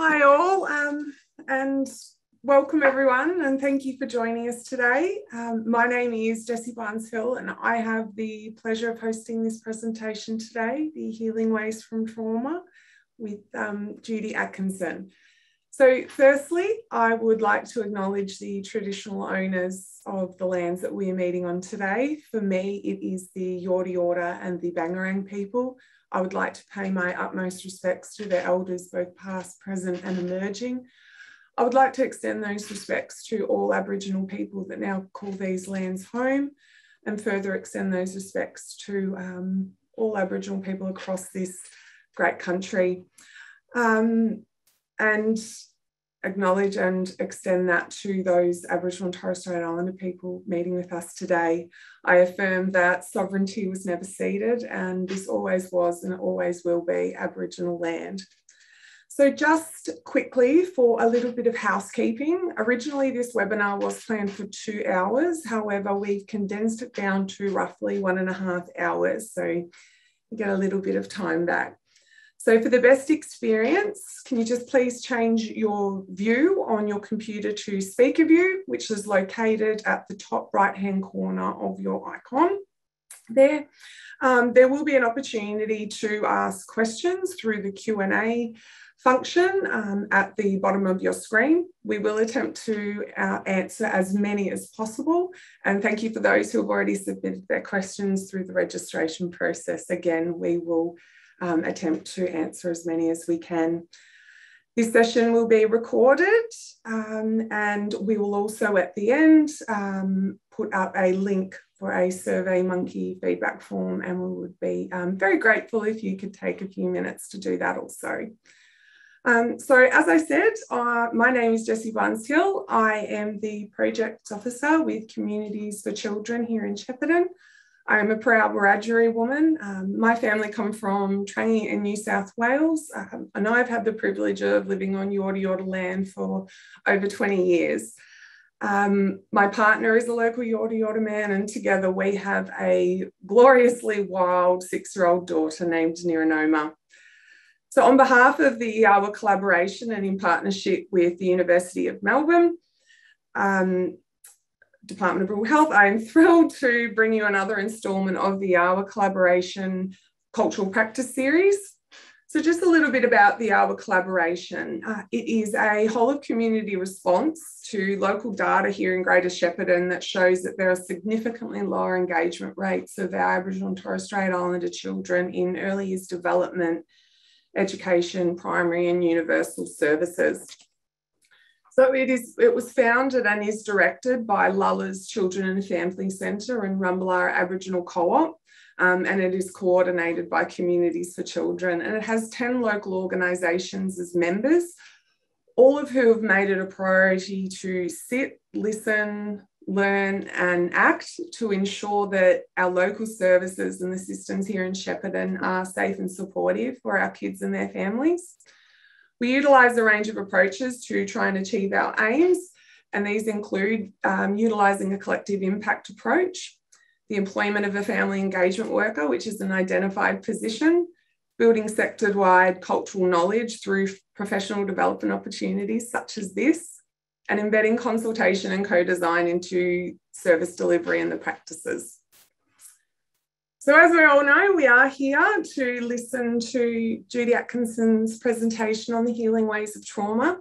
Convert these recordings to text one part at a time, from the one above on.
Hi all, and welcome everyone, and thank you for joining us today. My name is Jessie Barnes-Hill, and I have the pleasure of hosting this presentation today, The Healing Ways from Trauma, with Judy Atkinson. So firstly, I would like to acknowledge the traditional owners of the lands that we are meeting on today. For me, it is the Yorta Yorta and the Bangarang people. I would like to pay my utmost respects to their elders, both past, present and emerging. I would like to extend those respects to all Aboriginal people that now call these lands home, and further extend those respects to all Aboriginal people across this great country. And acknowledge and extend that to those Aboriginal and Torres Strait Islander people meeting with us today. I affirm that sovereignty was never ceded, and this always was and always will be Aboriginal land. So just quickly for a little bit of housekeeping, originally this webinar was planned for 2 hours. However, we've condensed it down to roughly 1.5 hours. So you get a little bit of time back. So for the best experience, can you just please change your view on your computer to speaker view, which is located at the top right-hand corner of your icon there. There will be an opportunity to ask questions through the Q&A function at the bottom of your screen. We will attempt to answer as many as possible. And thank you for those who have already submitted their questions through the registration process. Again, we will attempt to answer as many as we can. This session will be recorded, and we will also at the end put up a link for a SurveyMonkey feedback form, and we would be very grateful if you could take a few minutes to do that also. So as I said, my name is Jessie Barnes-Hill. I am the Project Officer with Communities for Children here in Shepparton. I am a proud Wiradjuri woman. My family come from Trangie in New South Wales, and I've had the privilege of living on Yorta Yorta land for over 20 years. My partner is a local Yorta Yorta man, and together we have a gloriously wild 6-year-old daughter named Niranoma. So on behalf of the Iawa Collaboration and in partnership with the University of Melbourne, Department of Rural Health, I am thrilled to bring you another instalment of the Iawa Collaboration Cultural Practice Series. So just a little bit about the Iawa Collaboration. It is a whole of community response to local data here in Greater Shepparton that shows that there are significantly lower engagement rates of our Aboriginal and Torres Strait Islander children in early years development, education, primary and universal services. So it was founded and is directed by Lulla's Children and Family Centre and Rumballara Aboriginal Co-op, and it is coordinated by Communities for Children, and it has 10 local organisations as members, all of who have made it a priority to sit, listen, learn and act to ensure that our local services and the systems here in Shepparton are safe and supportive for our kids and their families. We utilise a range of approaches to try and achieve our aims, and these include utilising a collective impact approach, the employment of a family engagement worker, which is an identified position, building sector-wide cultural knowledge through professional development opportunities such as this, and embedding consultation and co-design into service delivery and the practices. So as we all know, we are here to listen to Judy Atkinson's presentation on the healing ways of trauma.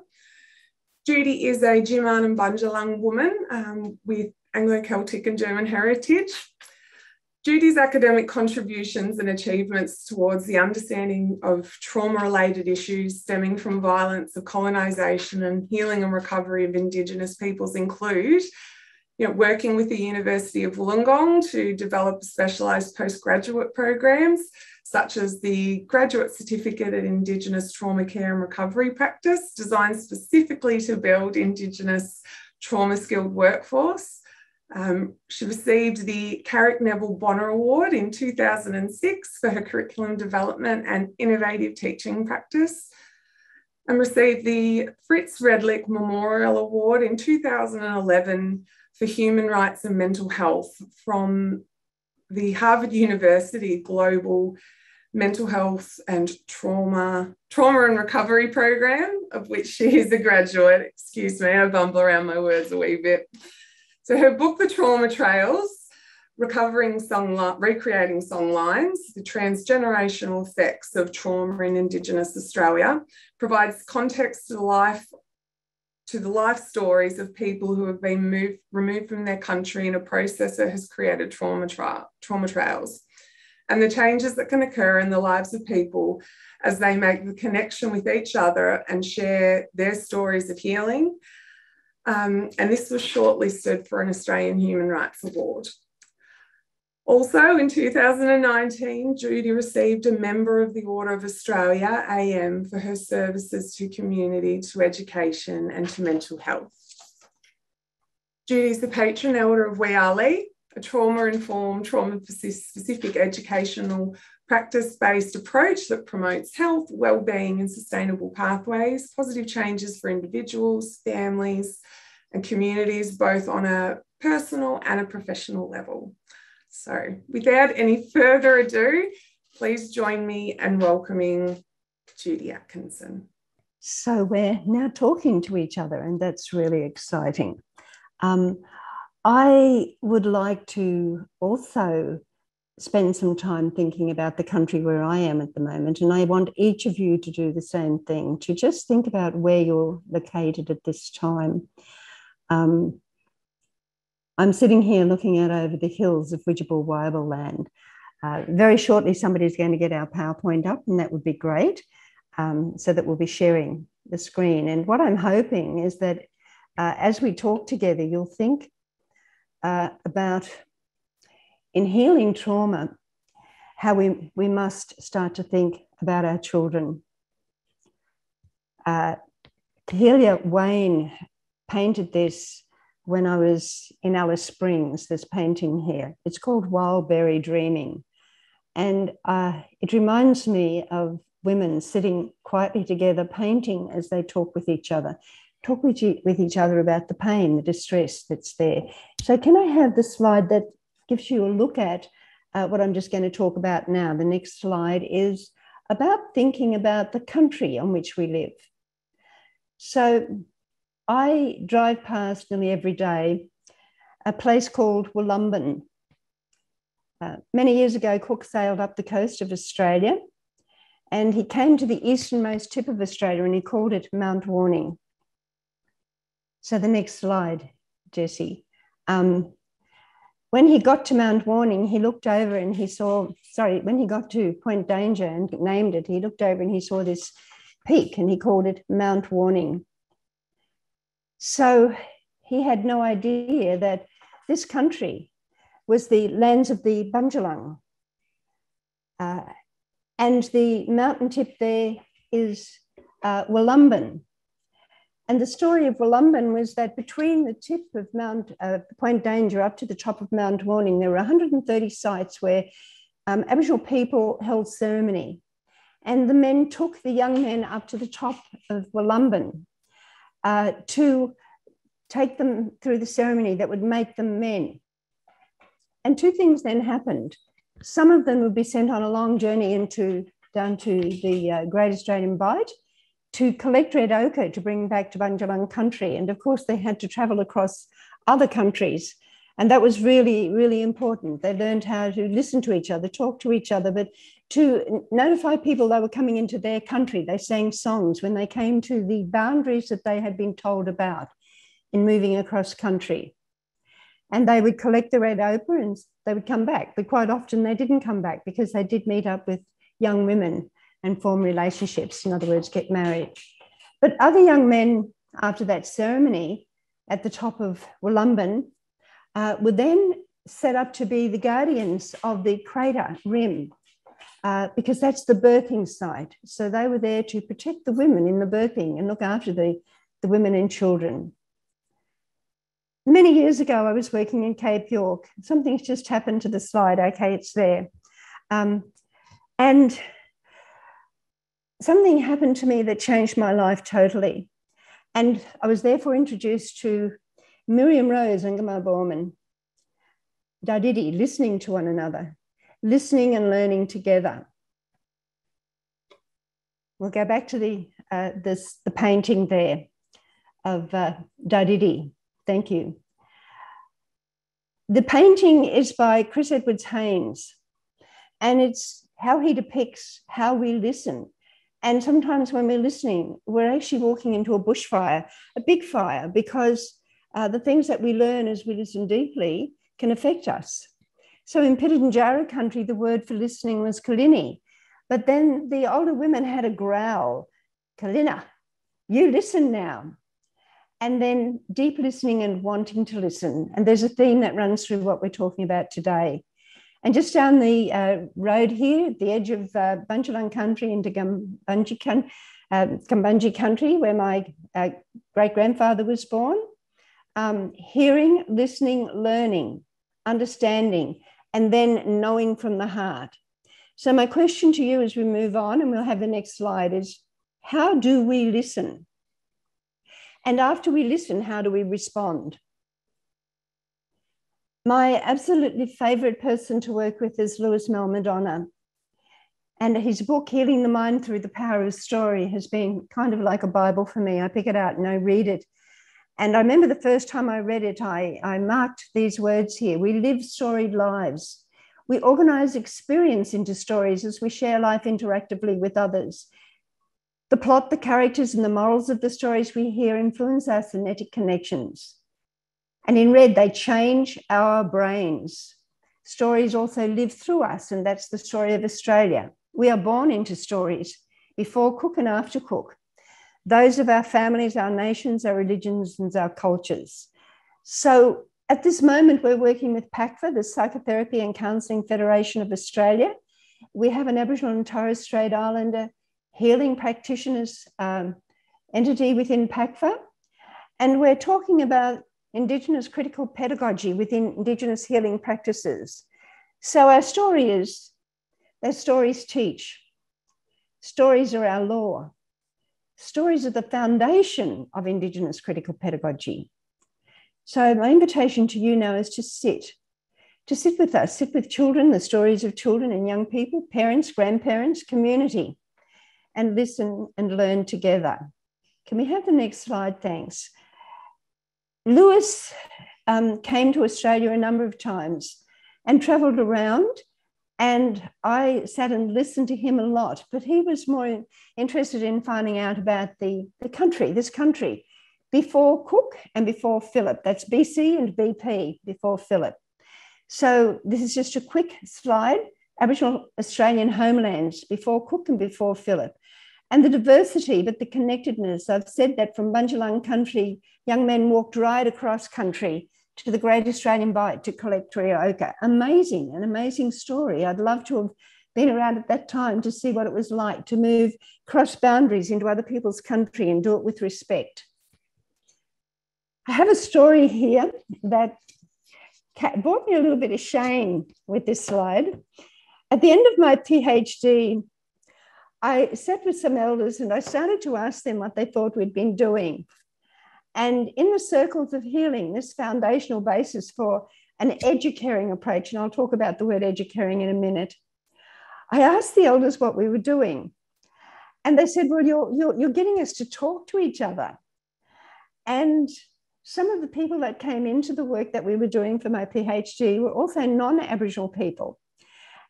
Judy is a Jiman and Bundjalung woman with Anglo-Celtic and German heritage. Judy's academic contributions and achievements towards the understanding of trauma-related issues stemming from violence, of colonisation and healing and recovery of Indigenous peoples include working with the University of Wollongong to develop specialised postgraduate programs, such as the Graduate Certificate in Indigenous Trauma Care and Recovery Practice, designed specifically to build Indigenous trauma-skilled workforce. She received the Carrick Neville Bonner Award in 2006 for her curriculum development and innovative teaching practice, and received the Fritz Redlich Memorial Award in 2011 for Human Rights and Mental Health from the Harvard University Global mental health and trauma and recovery program, of which she is a graduate. Excuse me, I bumble around my words a wee bit. So her book, The Trauma Trails, Recreating Songlines, the transgenerational effects of trauma in Indigenous Australia, provides context to the life stories of people who have been removed from their country in a process that has created trauma trails, and the changes that can occur in the lives of people as they make the connection with each other and share their stories of healing. And this was shortlisted for an Australian Human Rights Award. Also in 2019, Judy received a Member of the Order of Australia, AM, for her services to community, to education and to mental health. Judy is the patron elder of We Are Lee, a trauma-informed, trauma-specific educational practice-based approach that promotes health, wellbeing and sustainable pathways, positive changes for individuals, families and communities, both on a personal and a professional level. So without any further ado, please join me in welcoming Judy Atkinson. So we're now talking to each other, and that's really exciting. I would like to also spend some time thinking about the country where I am at the moment, and I want each of you to do the same thing, to just think about where you're located at this time. I'm sitting here looking out over the hills of Bundjalung land. Very shortly, somebody's going to get our PowerPoint up, and that would be great, so that we'll be sharing the screen. And what I'm hoping is that as we talk together, you'll think about, in healing trauma, how we must start to think about our children. Kehelia Wayne painted this when I was in Alice Springs, this painting here. It's called Wild Berry Dreaming. And it reminds me of women sitting quietly together, painting as they talk with each other about the pain, the distress that's there. So can I have the slide that gives you a look at what I'm just going to talk about now? The next slide is about thinking about the country on which we live. So I drive past nearly every day a place called Wollumben. Many years ago, Cook sailed up the coast of Australia, and he came to the easternmost tip of Australia, and he called it Mount Warning. So the next slide, Jessie. When he got to Mount Warning, he looked over and he saw, when he got to Point Danger and named it, he looked over and he saw this peak, and he called it Mount Warning. So he had no idea that this country was the lands of the Bundjalung. And the mountain tip there is Wollumben. And the story of Wollumben was that between the tip of Point Danger up to the top of Mount Warning, there were 130 sites where Aboriginal people held ceremony. And the men took the young men up to the top of Wollumben to take them through the ceremony that would make them men. And two things then happened. Some of them would be sent on a long journey down to the Great Australian Bight to collect red ochre to bring back to Bundjalung country. And of course, they had to travel across other countries. And that was really, really important. They learned how to listen to each other, talk to each other, but to notify people they were coming into their country. They sang songs when they came to the boundaries that they had been told about in moving across country. And they would collect the red ochre and they would come back. But quite often they didn't come back because they did meet up with young women and form relationships, in other words, get married. But other young men, after that ceremony at the top of Wollumben, were then set up to be the guardians of the crater rim, because that's the birthing site. So they were there to protect the women in the birthing and look after the women and children. Many years ago, I was working in Cape York. Something's just happened to the slide. Okay, it's there. And something happened to me that changed my life totally. And I was therefore introduced to Miriam Rose and Gama Borman, Dadidi, listening to one another, listening and learning together. we'll go back to the painting there of Dairiri. Thank you. The painting is by Chris Edwards Haynes, and it's how he depicts how we listen. And sometimes when we're listening, we're actually walking into a bushfire, a big fire, because the things that we learn as we listen deeply can affect us. So in Pitjantjatjara country, the word for listening was kalini, but then the older women had a growl, kalina, you listen now. And then deep listening and wanting to listen. And there's a theme that runs through what we're talking about today. And just down the road here, at the edge of Bundjalung country into Gambunji country, where my great-grandfather was born, hearing, listening, learning, understanding, and then knowing from the heart. So my question to you as we move on, and we'll have the next slide, is how do we listen? And after we listen, how do we respond? My absolutely favorite person to work with is Lewis Madonna. And his book, Healing the Mind Through the Power of Story, has been kind of like a Bible for me. I pick it out and I read it. And I remember the first time I read it, I marked these words here. We live storied lives. We organize experience into stories as we share life interactively with others. The plot, the characters, and the morals of the stories we hear influence our phonetic connections. And in red, they change our brains. Stories also live through us, and that's the story of Australia. We are born into stories, before cook and after cook. Those of our families, our nations, our religions, and our cultures. So at this moment, we're working with PACFA, the Psychotherapy and Counselling Federation of Australia. We have an Aboriginal and Torres Strait Islander healing practitioners entity within PACFA. And we're talking about Indigenous critical pedagogy within Indigenous healing practices. So our story is that stories teach. Stories are our law. Stories are the foundation of Indigenous critical pedagogy. So my invitation to you now is to sit with us, sit with children, the stories of children and young people, parents, grandparents, community, and listen and learn together. Can we have the next slide? Thanks. Lewis came to Australia a number of times and travelled around, and I sat and listened to him a lot, but he was more interested in finding out about the country, this country, before Cook and before Phillip. That's BC and BP, before Phillip. So this is just a quick slide, Aboriginal Australian homelands, before Cook and before Phillip. And the diversity, but the connectedness. I've said that from Bundjalung country, young men walked right across country to the Great Australian Bight to collect Reo-Oka. Amazing, an amazing story. I'd love to have been around at that time to see what it was like to move cross boundaries into other people's country and do it with respect. I have a story here that brought me a little bit of shame with this slide. At the end of my PhD, I sat with some elders and I started to ask them what they thought we'd been doing. And in the circles of healing, this foundational basis for an educaring approach, and I'll talk about the word educaring in a minute, I asked the elders what we were doing. And they said, well, you're getting us to talk to each other. And some of the people that came into the work that we were doing for my PhD were also non-Aboriginal people.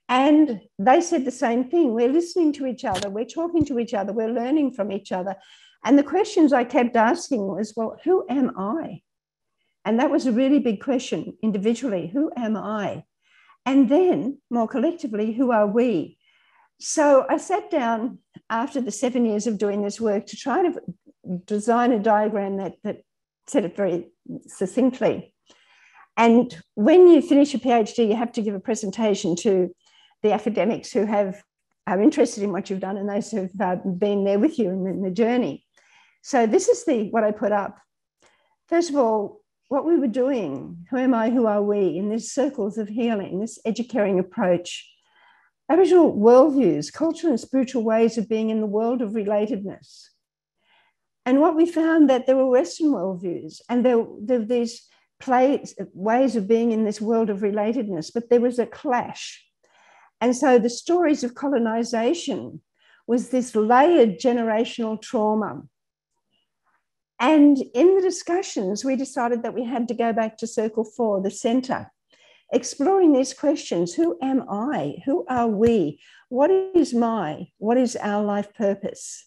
And they said the same thing. We're listening to each other. We're talking to each other. We're learning from each other. And the questions I kept asking was, well, who am I? And that was a really big question individually. Who am I? And then more collectively, who are we? So I sat down after the 7 years of doing this work to try to design a diagram that said it very succinctly. And when you finish a PhD, you have to give a presentation to the academics who are interested in what you've done and those who've been there with you in the journey. So this is what I put up. First of all, what we were doing, who am I, who are we, in these circles of healing, this educating approach, Aboriginal worldviews, cultural and spiritual ways of being in the world of relatedness. And what we found that there were Western worldviews and there were these ways of being in this world of relatedness, but there was a clash. And so the stories of colonization was this layered generational trauma. And in the discussions, we decided that we had to go back to Circle 4, the centre, exploring these questions. Who am I? Who are we? What is our life purpose?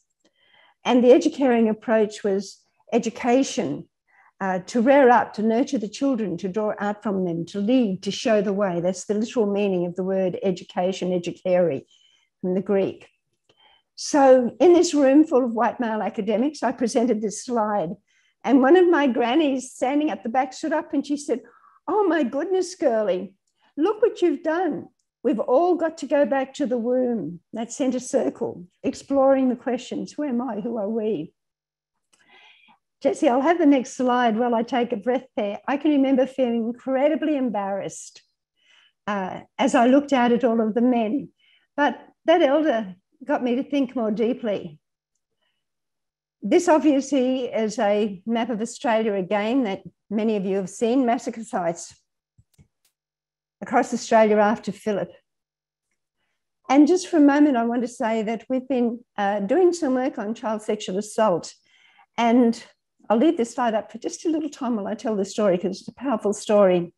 And the educaring approach was education, to rear up, to nurture the children, to draw out from them, to lead, to show the way. That's the literal meaning of the word education, educare, from the Greek. So in this room full of white male academics, I presented this slide. And one of my grannies standing at the back stood up and she said, "Oh my goodness, girlie, look what you've done. We've all got to go back to the womb, that centre circle, exploring the questions. Who am I? Who are we?" Jessie, I'll have the next slide while I take a breath there. I can remember feeling incredibly embarrassed as I looked out at all of the men. But that elder got me to think more deeply. This obviously is a map of Australia again that many of you have seen, massacre sites across Australia after Phillip. And just for a moment, I want to say that we've been doing some work on child sexual assault. And I'll leave this slide up for just a little time while I tell the story, because it's a powerful story.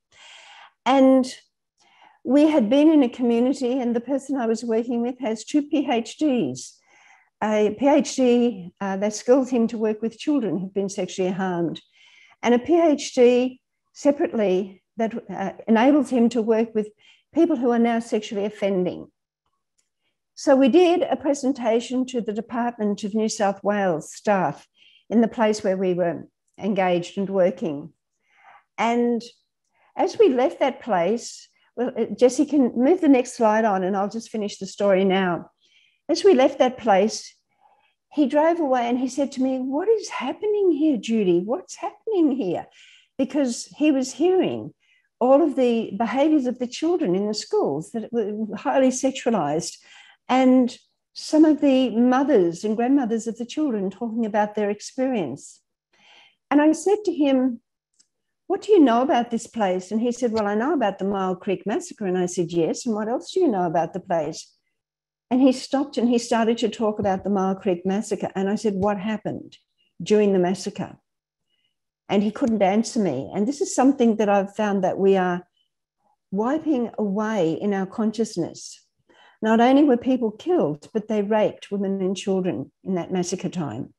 And we had been in a community, and the person I was working with has 2 PhDs. A PhD that skills him to work with children who've been sexually harmed, and a PhD separately that enables him to work with people who are now sexually offending. So we did a presentation to the Department of New South Wales staff in the place where we were engaged and working. And as we left that place, well, Jessie can move the next slide on and I'll just finish the story now. As we left that place, he drove away and he said to me, "What is happening here, Judy? What's happening here?" Because he was hearing all of the behaviours of the children in the schools that were highly sexualised, and some of the mothers and grandmothers of the children talking about their experience. And I said to him, "What do you know about this place?" And he said, "Well, I know about the Mile Creek Massacre." And I said, "Yes, and what else do you know about the place?" And he stopped and he started to talk about the Mile Creek Massacre. And I said, "What happened during the massacre?" And he couldn't answer me. And this is something that I've found that we are wiping away in our consciousness. Not only were people killed, but they raped women and children in that massacre time.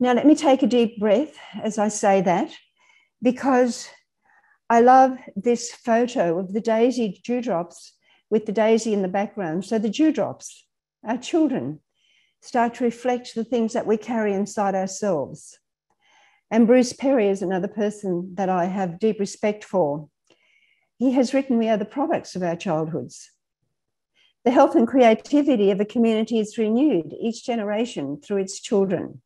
Now, let me take a deep breath as I say that, because I love this photo of the daisy dewdrops with the daisy in the background. So the dewdrops, our children, start to reflect the things that we carry inside ourselves. And Bruce Perry is another person that I have deep respect for. He has written, "We are the products of our childhoods. The health and creativity of a community is renewed each generation through its children."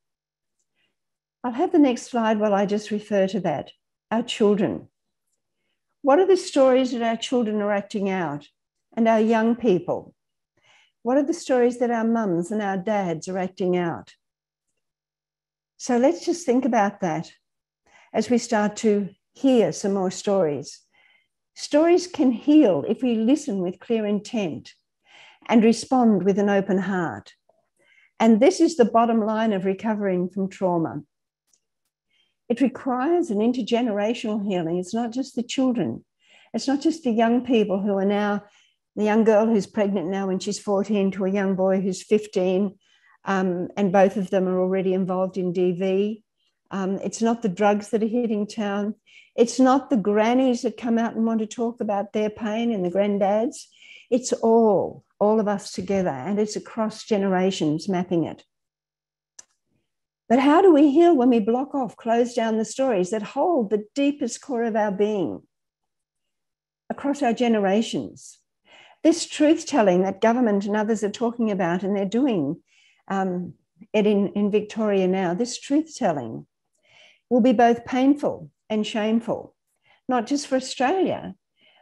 I'll have the next slide while I just refer to that. Our children. What are the stories that our children are acting out, and our young people? What are the stories that our mums and our dads are acting out? So let's just think about that as we start to hear some more stories. Stories can heal if we listen with clear intent and respond with an open heart. And this is the bottom line of recovering from trauma. It requires an intergenerational healing. It's not just the children. It's not just the young people who are now, the young girl who's pregnant now when she's 14 to a young boy who's 15, and both of them are already involved in DV. It's not the drugs that are hitting town. It's not the grannies that come out and want to talk about their pain and the granddads. It's all of us together, and it's across generations mapping it. But how do we heal when we block off, close down the stories that hold the deepest core of our being across our generations? This truth-telling that government and others are talking about, and they're doing it in Victoria now, this truth-telling will be both painful and shameful, not just for Australia,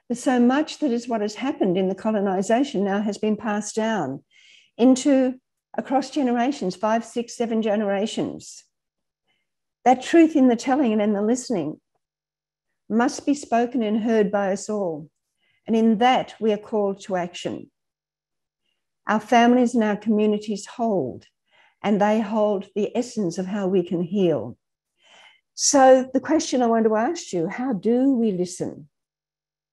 but so much that is what has happened in the colonization now has been passed down into across generations, 5, 6, 7 generations. That truth in the telling and in the listening must be spoken and heard by us all. And in that, we are called to action. our families and our communities hold, and they hold the essence of how we can heal. So the question I want to ask you, how do we listen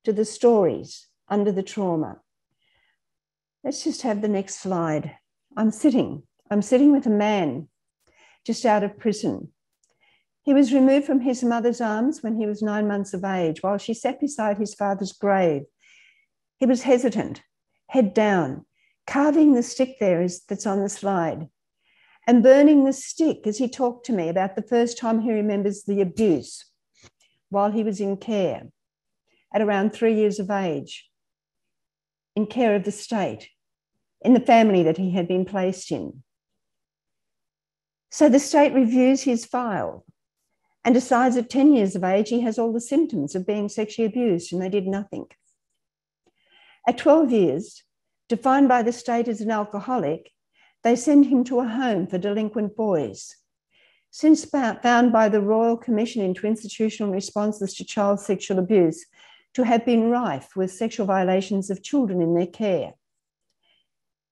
to the stories under the trauma? Let's just have the next slide. I'm sitting with a man just out of prison. He was removed from his mother's arms when he was 9 months of age, while she sat beside his father's grave. He was hesitant, head down, carving the stick that's on the slide, and burning the stick as he talked to me about the first time he remembers the abuse while he was in care at around 3 years of age, in care of the state, in the family that he had been placed in. So the state reviews his file and decides at 10 years of age he has all the symptoms of being sexually abused, and they did nothing. At 12 years, defined by the state as an alcoholic, they send him to a home for delinquent boys. Since found by the Royal Commission into Institutional Responses to Child Sexual Abuse to have been rife with sexual violations of children in their care.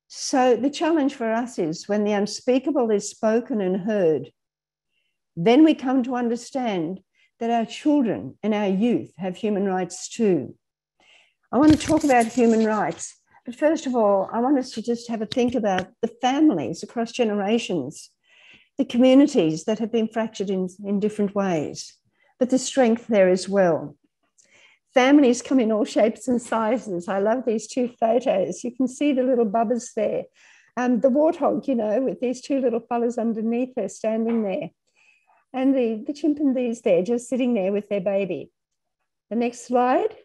So the challenge for us is when the unspeakable is spoken and heard, then we come to understand that our children and our youth have human rights too. I want to talk about human rights, but first of all, I want us to just have a think about the families across generations, the communities that have been fractured in different ways, but the strength there as well. Families come in all shapes and sizes. I love these two photos. You can see the little bubbas there. The warthog, you know, with these two little fellas underneath her standing there. And the chimpanzees there, just sitting there with their baby. The next slide.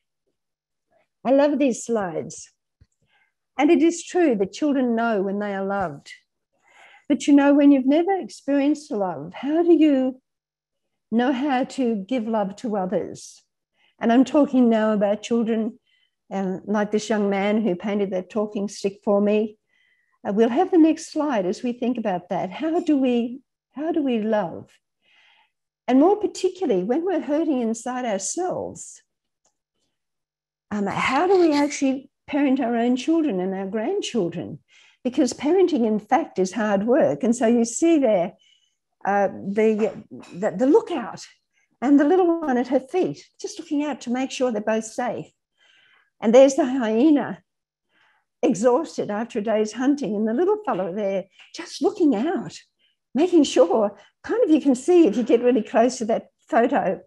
I love these slides. And it is true that children know when they are loved. But you know, when you've never experienced love, how do you know how to give love to others? And I'm talking now about children, like this young man who painted that talking stick for me. We'll have the next slide as we think about that. How do we love? And more particularly, when we're hurting inside ourselves, how do we actually parent our own children and our grandchildren? Because parenting, in fact, is hard work. And so you see there the lookout and the little one at her feet, just looking out to make sure they're both safe. And there's the hyena, exhausted after a day's hunting, and the little fellow there just looking out, making sure, kind of you can see if you get really close to that photo,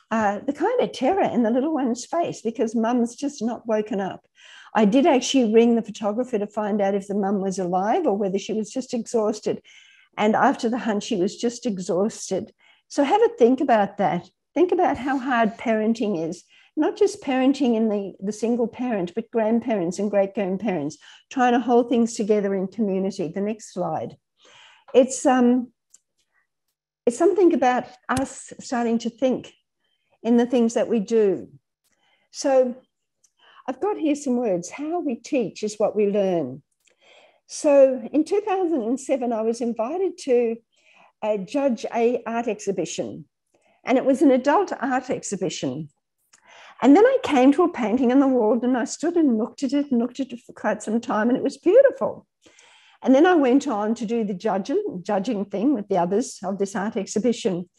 the kind of terror in the little one's face because mum's just not woken up. I did actually ring the photographer to find out if the mum was alive or whether she was just exhausted. And after the hunt, she was just exhausted. So have a think about that. Think about how hard parenting is, not just parenting in the single parent, but grandparents and great-grandparents, trying to hold things together in community. The next slide. It's something about us starting to think in the things that we do. So I've got here some words. How we teach is what we learn. So in 2007, I was invited to judge an art exhibition, and it was an adult art exhibition. And then I came to a painting on the wall and I stood and looked at it for quite some time, and it was beautiful. And then I went on to do the judging thing with the others of this art exhibition.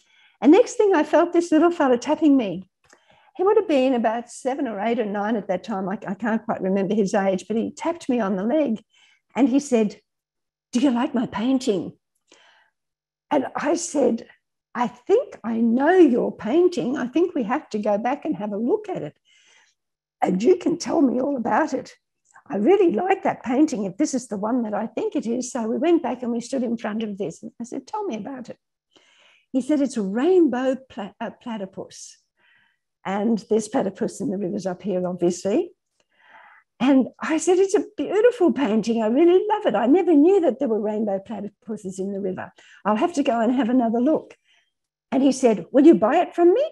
And next thing I felt this little fella tapping me. He would have been about 7 or 8 or 9 at that time. I can't quite remember his age, but he tapped me on the leg and he said, "Do you like my painting?" And I said, "I think I know your painting. I think we have to go back and have a look at it. And you can tell me all about it. I really like that painting if this is the one that I think it is." So we went back and we stood in front of this. And I said, "Tell me about it." He said, "It's a rainbow platypus. And there's platypus in the rivers up here, obviously." And I said, "It's a beautiful painting. I really love it. I never knew that there were rainbow platypuses in the river. I'll have to go and have another look." And he said, "Will you buy it from me?"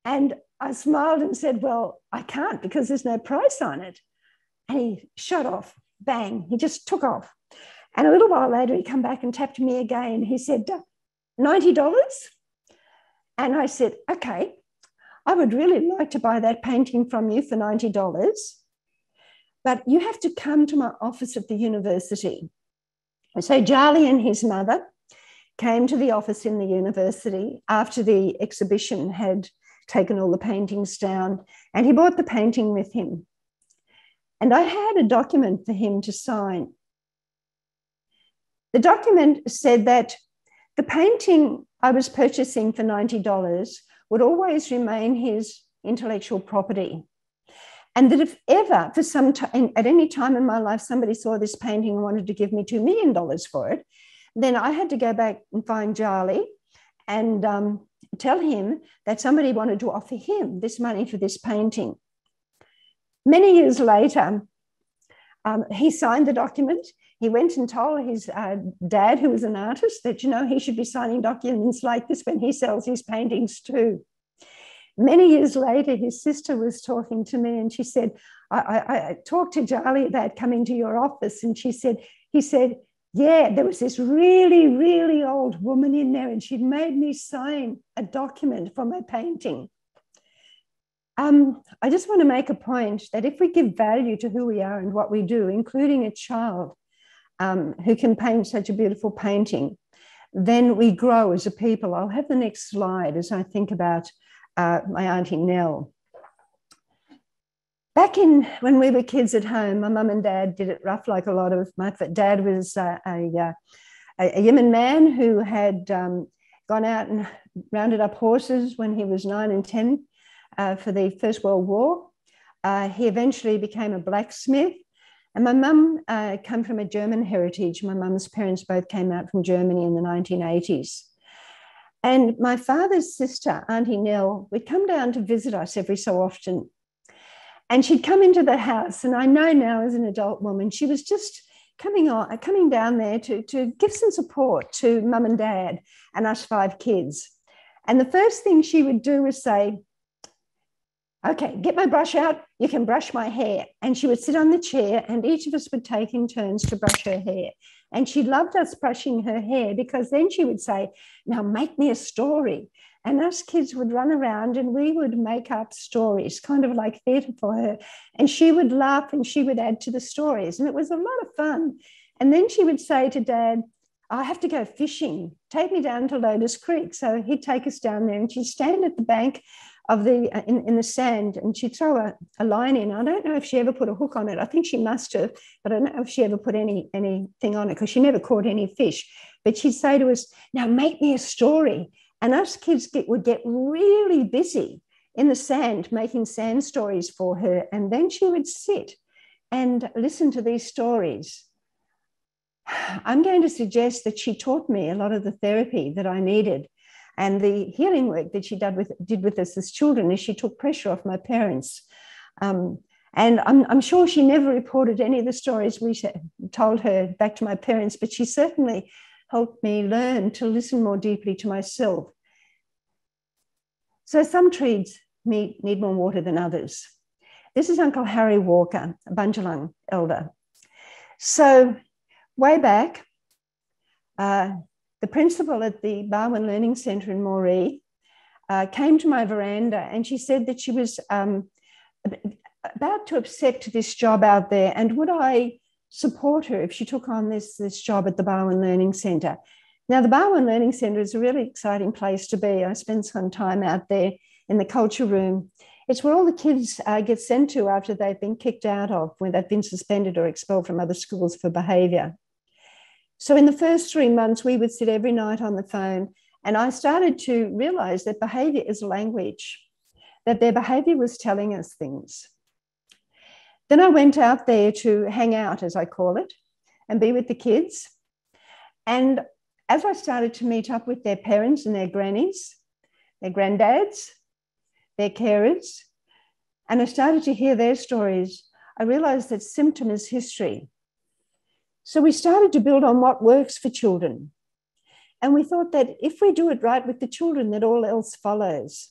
And I smiled and said, "Well, I can't because there's no price on it." And he shot off, bang, he just took off. And a little while later, he came back and tapped me again. He said, $90? And I said, "Okay, I would really like to buy that painting from you for $90. but you have to come to my office at the university. So Charlie and his mother came to the office in the university after the exhibition had taken all the paintings down, and he brought the painting with him. And I had a document for him to sign. The document said that the painting I was purchasing for $90 would always remain his intellectual property. And that if ever, for some time, at any time in my life, somebody saw this painting and wanted to give me $2 million for it, then I had to go back and find Charlie and tell him that somebody wanted to offer him this money for this painting. Many years later, he signed the document. He went and told his dad, who was an artist, that, you know, he should be signing documents like this when he sells his paintings too. Many years later, his sister was talking to me and she said, I talked to Charlie about coming to your office, and he said, yeah, there was this really, really old woman in there and she'd made me sign a document for my painting. I just want to make a point that if we give value to who we are and what we do, including a child who can paint such a beautiful painting, then we grow as a people. I'll have the next slide as I think about my Auntie Nell. Back when we were kids at home, my mum and dad did it rough like a lot of, my dad was a Jiman man who had gone out and rounded up horses when he was 9 and 10 for the First World War. He eventually became a blacksmith. And my mum came from a German heritage. My mum's parents both came out from Germany in the 1980s. And my father's sister, Auntie Nell, would come down to visit us every so often. And she'd come into the house, and I know now as an adult woman, she was just coming down there to give some support to mum and dad and us 5 kids. And the first thing she would do was say, okay, get my brush out, you can brush my hair. And she would sit on the chair and each of us would take in turns to brush her hair. And she loved us brushing her hair because then she would say, now make me a story. And us kids would run around and we would make up stories, kind of like theatre for her. And she would laugh and she would add to the stories. And it was a lot of fun. And then she would say to Dad, I have to go fishing. Take me down to Lotus Creek. So he'd take us down there and she'd stand at the bank of in the sand and she'd throw a line in. I don't know if she ever put a hook on it. I think she must have, but I don't know if she ever put anything on it because she never caught any fish. But she'd say to us, now make me a story. And us kids would get really busy in the sand, making sand stories for her. And then she would sit and listen to these stories. I'm going to suggest that she taught me a lot of the therapy that I needed and the healing work that she did with us as children as she took pressure off my parents. And I'm sure she never reported any of the stories we told her back to my parents, but she certainly helped me learn to listen more deeply to myself. So some trees need more water than others. This is Uncle Harry Walker, a Bundjalung elder. So way back, the principal at the Barwon Learning Centre in Moree came to my veranda and she said that she was about to accept this job out there and would I support her if she took on this job at the Barwon Learning Centre. Now, the Barwon Learning Centre is a really exciting place to be. I spent some time out there in the culture room. It's where all the kids get sent to after they've been kicked out of, when they've been suspended or expelled from other schools for behaviour. So in the first 3 months, we would sit every night on the phone, and I started to realise that behaviour is language, that their behaviour was telling us things. Then I went out there to hang out, as I call it, and be with the kids. And as I started to meet up with their parents and their grannies, their granddads, their carers, and I started to hear their stories, I realised that symptom is history. So we started to build on what works for children. And we thought that if we do it right with the children, that all else follows.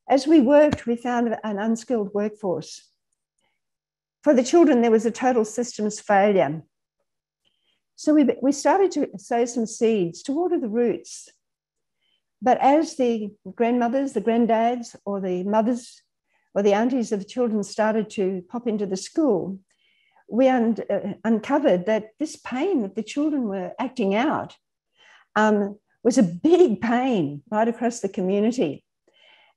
As we worked, we found an unskilled workforce. For the children, there was a total systems failure. So we started to sow some seeds to water the roots. But as the grandmothers, the granddads, or the mothers or the aunties of the children started to pop into the school, we uncovered that this pain that the children were acting out was a big pain right across the community.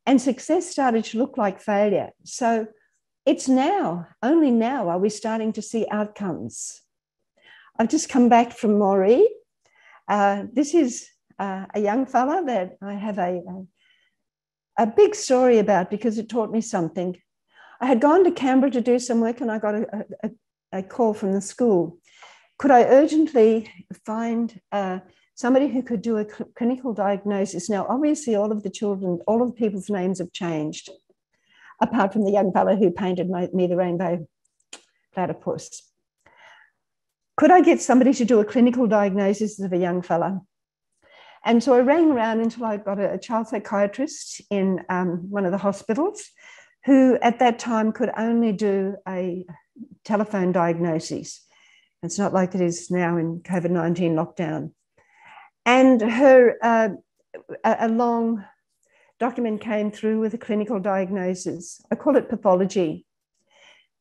And success started to look like failure. So it's now, only now are we starting to see outcomes. I've just come back from Moree. This is a young fella that I have a big story about because it taught me something. I had gone to Canberra to do some work and I got a call from the school. Could I urgently find somebody who could do a clinical diagnosis? Now, obviously, all of the children, all of the people's names have changed, apart from the young fellow who painted me the rainbow platypus. Could I get somebody to do a clinical diagnosis of a young fella? And so I rang around until I got a child psychiatrist in one of the hospitals who at that time could only do a telephone diagnosis. It's not like it is now in COVID-19 lockdown. And her, a long document came through with a clinical diagnosis. I call it pathology.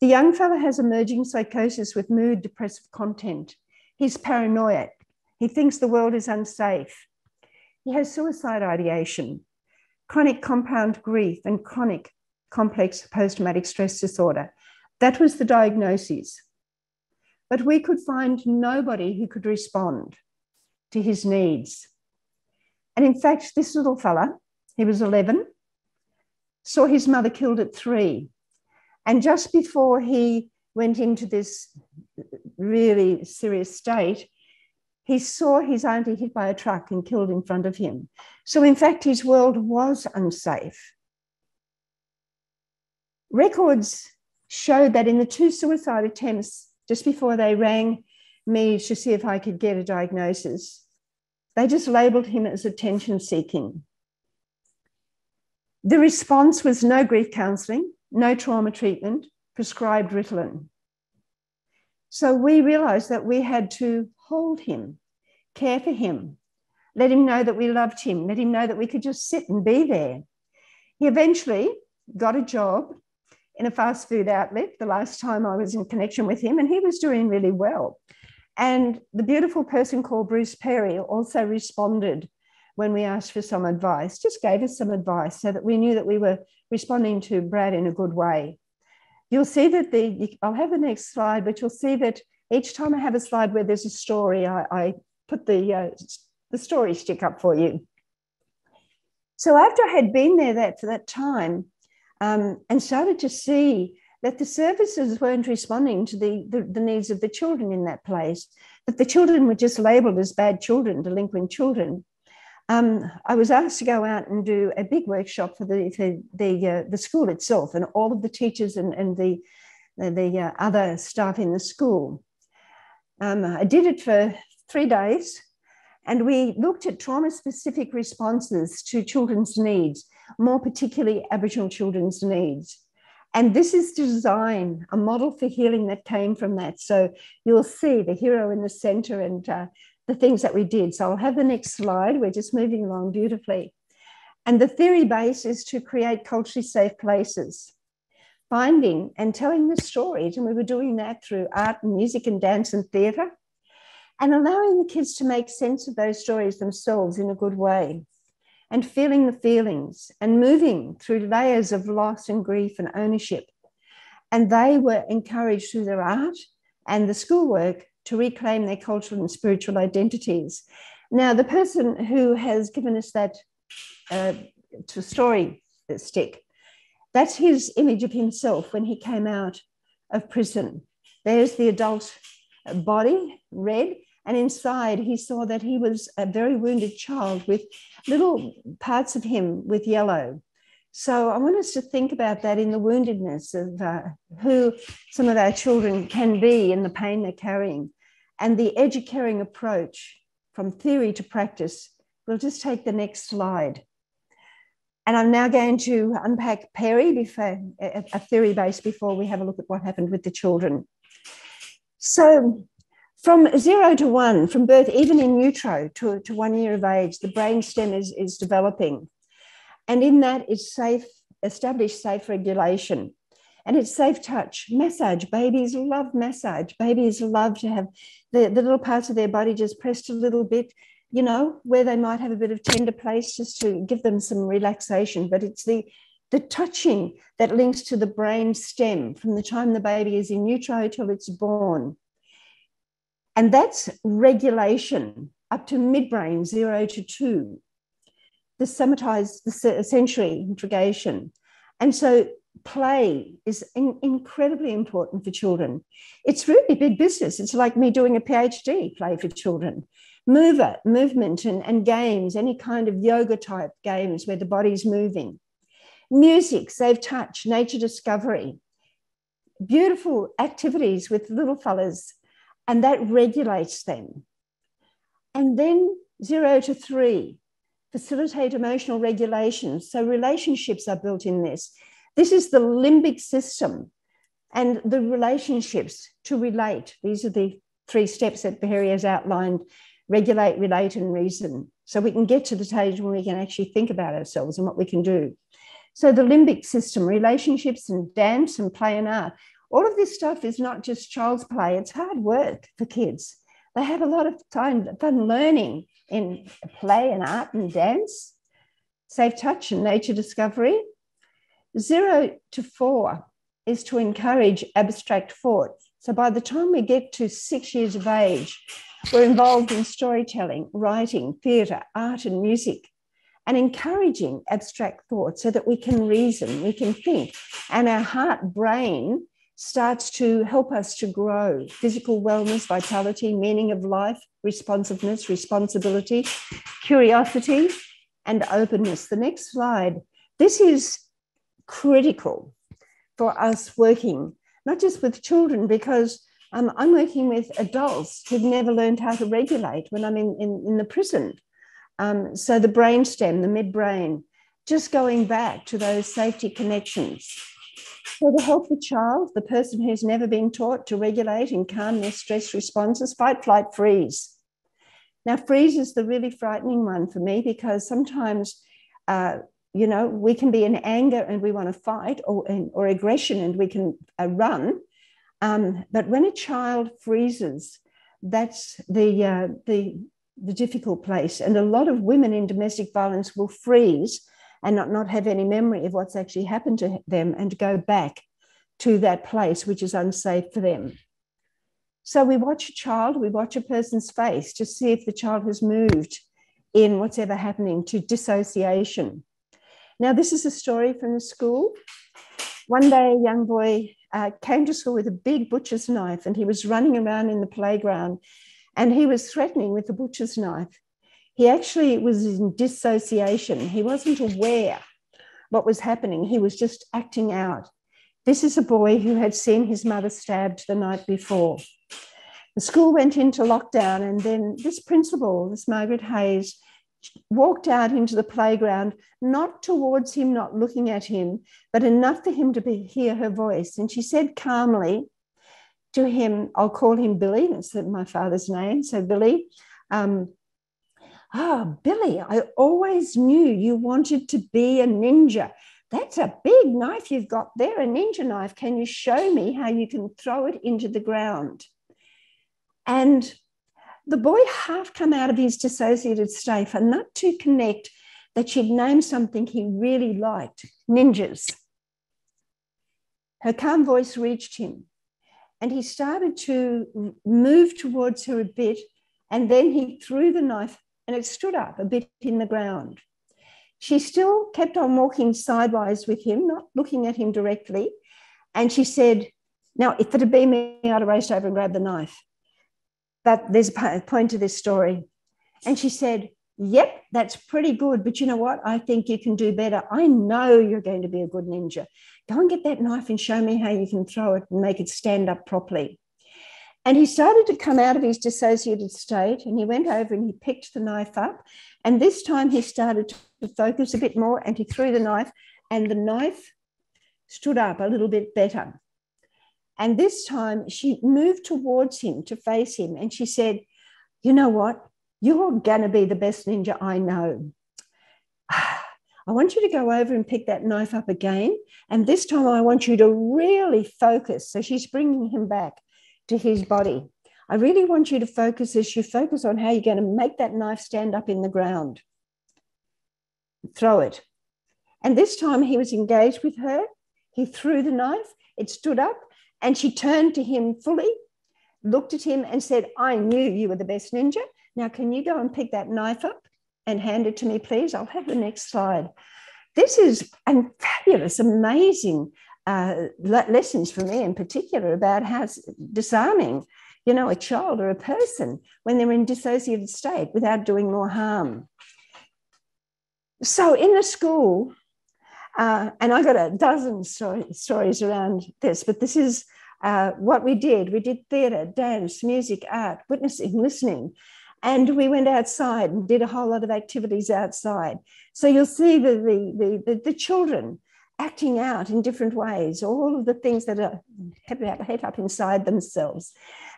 The young fella has emerging psychosis with mood depressive content. He's paranoid. He thinks the world is unsafe. He has suicide ideation, chronic compound grief, and chronic complex post-traumatic stress disorder. That was the diagnosis. But we could find nobody who could respond to his needs. And in fact, this little fella, he was 11, saw his mother killed at 3. And just before he went into this really serious state, he saw his auntie hit by a truck and killed in front of him. So in fact, his world was unsafe. Records showed that in the 2 suicide attempts, just before they rang me to see if I could get a diagnosis, they just labelled him as attention seeking. The response was no grief counselling, no trauma treatment, prescribed Ritalin. So we realised that we had to hold him, care for him, let him know that we loved him, let him know that we could just sit and be there. He eventually got a job in a fast food outlet the last time I was in connection with him, and he was doing really well. And the beautiful person called Bruce Perry also responded when we asked for some advice, just gave us some advice so that we knew that we were responding to Brad in a good way. You'll see that I'll have the next slide, but you'll see that each time I have a slide where there's a story, I put the story stick up for you. So after I had been there for that time and started to see that the services weren't responding to the needs of the children in that place, that the children were just labelled as bad children, delinquent children, I was asked to go out and do a big workshop for the school itself and all of the teachers and the other staff in the school. I did it for 3 days, and we looked at trauma-specific responses to children's needs, more particularly Aboriginal children's needs. And this is to design a model for healing that came from that. So you'll see the hero in the centre and the things that we did. So I'll have the next slide. We're just moving along beautifully. And the theory base is to create culturally safe places, finding and telling the stories. And we were doing that through art and music and dance and theatre, and allowing the kids to make sense of those stories themselves in a good way, and feeling the feelings and moving through layers of loss and grief and ownership. And they were encouraged through their art and the schoolwork to reclaim their cultural and spiritual identities. Now, the person who has given us that story stick, that's his image of himself when he came out of prison. There's the adult body, red, and inside he saw that he was a very wounded child with little parts of him with yellow. So I want us to think about that in the woundedness of who some of our children can be and the pain they're carrying. And the educaring approach from theory to practice. We'll just take the next slide. And I'm now going to unpack Perry, before, a theory base, before we have a look at what happened with the children. So from 0 to 1, from birth, even in utero to 1 year of age, the brainstem is developing. And in that is safe establish safe regulation. And it's safe touch, massage. Babies love massage. Babies love to have the little parts of their body just pressed a little bit, you know, where they might have a bit of tender place just to give them some relaxation. But it's the touching that links to the brain stem from the time the baby is in utero till it's born. And that's regulation up to midbrain, 0 to 2. The somatized, the sensory integration. And so play is incredibly important for children. It's really big business. It's like me doing a PhD, play for children. Movement and games, any kind of yoga type games where the body's moving. Music, safe touch, nature discovery. Beautiful activities with little fellas, and that regulates them. And then 0 to 3, facilitate emotional regulation. So relationships are built in this. This is the limbic system and the relationships to relate. These are the 3 steps that Bahari has outlined: regulate, relate, and reason. So we can get to the stage when we can actually think about ourselves and what we can do. So the limbic system, relationships and dance and play and art. All of this stuff is not just child's play. It's hard work for kids. They have a lot of fun learning in play and art and dance, safe touch and nature discovery. 0 to 4 is to encourage abstract thought. So by the time we get to 6 years of age, we're involved in storytelling, writing, theatre, art and music, and encouraging abstract thought so that we can reason, we can think, and our heart brain starts to help us to grow. Physical wellness, vitality, meaning of life, responsiveness, responsibility, curiosity, and openness. The next slide. This is critical for us working, not just with children, because I'm working with adults who've never learned how to regulate when I'm in the prison. So the brainstem, the midbrain, just going back to those safety connections. So to help the child, the person who's never been taught to regulate and calm their stress responses, fight, flight, freeze. Now, freeze is the really frightening one for me, because sometimes, you know, we can be in anger and we want to fight, or aggression and we can run. But when a child freezes, that's the difficult place. And a lot of women in domestic violence will freeze and not have any memory of what's actually happened to them and go back to that place which is unsafe for them. So we watch a child, we watch a person's face to see if the child has moved in what's ever happening to dissociation. Now, this is a story from the school. One day, a young boy came to school with a big butcher's knife, and he was running around in the playground and he was threatening with the butcher's knife. He actually was in dissociation. He wasn't aware what was happening. He was just acting out. This is a boy who had seen his mother stabbed the night before. The school went into lockdown, and then this principal, this Margaret Hayes, walked out into the playground, not towards him, not looking at him, but enough for him to hear her voice. And she said calmly to him, I'll call him Billy, that's my father's name, so Billy, Billy, I always knew you wanted to be a ninja. That's a big knife you've got there, a ninja knife. Can you show me how you can throw it into the ground? And the boy half come out of his dissociated state, enough to connect that she'd named something he really liked, ninjas. Her calm voice reached him, and he started to move towards her a bit, and then he threw the knife and it stood up a bit in the ground. She still kept on walking sidewise with him, not looking at him directly. And she said, now, if it had been me, I'd have raced over and grabbed the knife. But there's a point to this story. And she said, yep, that's pretty good. But you know what? I think you can do better. I know you're going to be a good ninja. Go and get that knife and show me how you can throw it and make it stand up properly. And he started to come out of his dissociated state, and he went over and he picked the knife up. And this time he started to focus a bit more, and he threw the knife, and the knife stood up a little bit better. And this time she moved towards him to face him, and she said, you know what? You're going to be the best ninja I know. I want you to go over and pick that knife up again. And this time I want you to really focus. So she's bringing him back to his body. I really want you to focus as you focus on how you're going to make that knife stand up in the ground. Throw it. And this time he was engaged with her. He threw the knife. It stood up and she turned to him fully, looked at him and said, I knew you were the best ninja. Now, can you go and pick that knife up and hand it to me, please? I'll have the next slide. This is fabulous, amazing lessons for me in particular about how disarming, a child or a person when they're in dissociative state without doing more harm. So in the school, and I got a dozen stories around this, but this is what we did. We did theatre, dance, music, art, witnessing, listening. And we went outside and did a whole lot of activities outside. So you'll see the children acting out in different ways, all of the things that are head up inside themselves.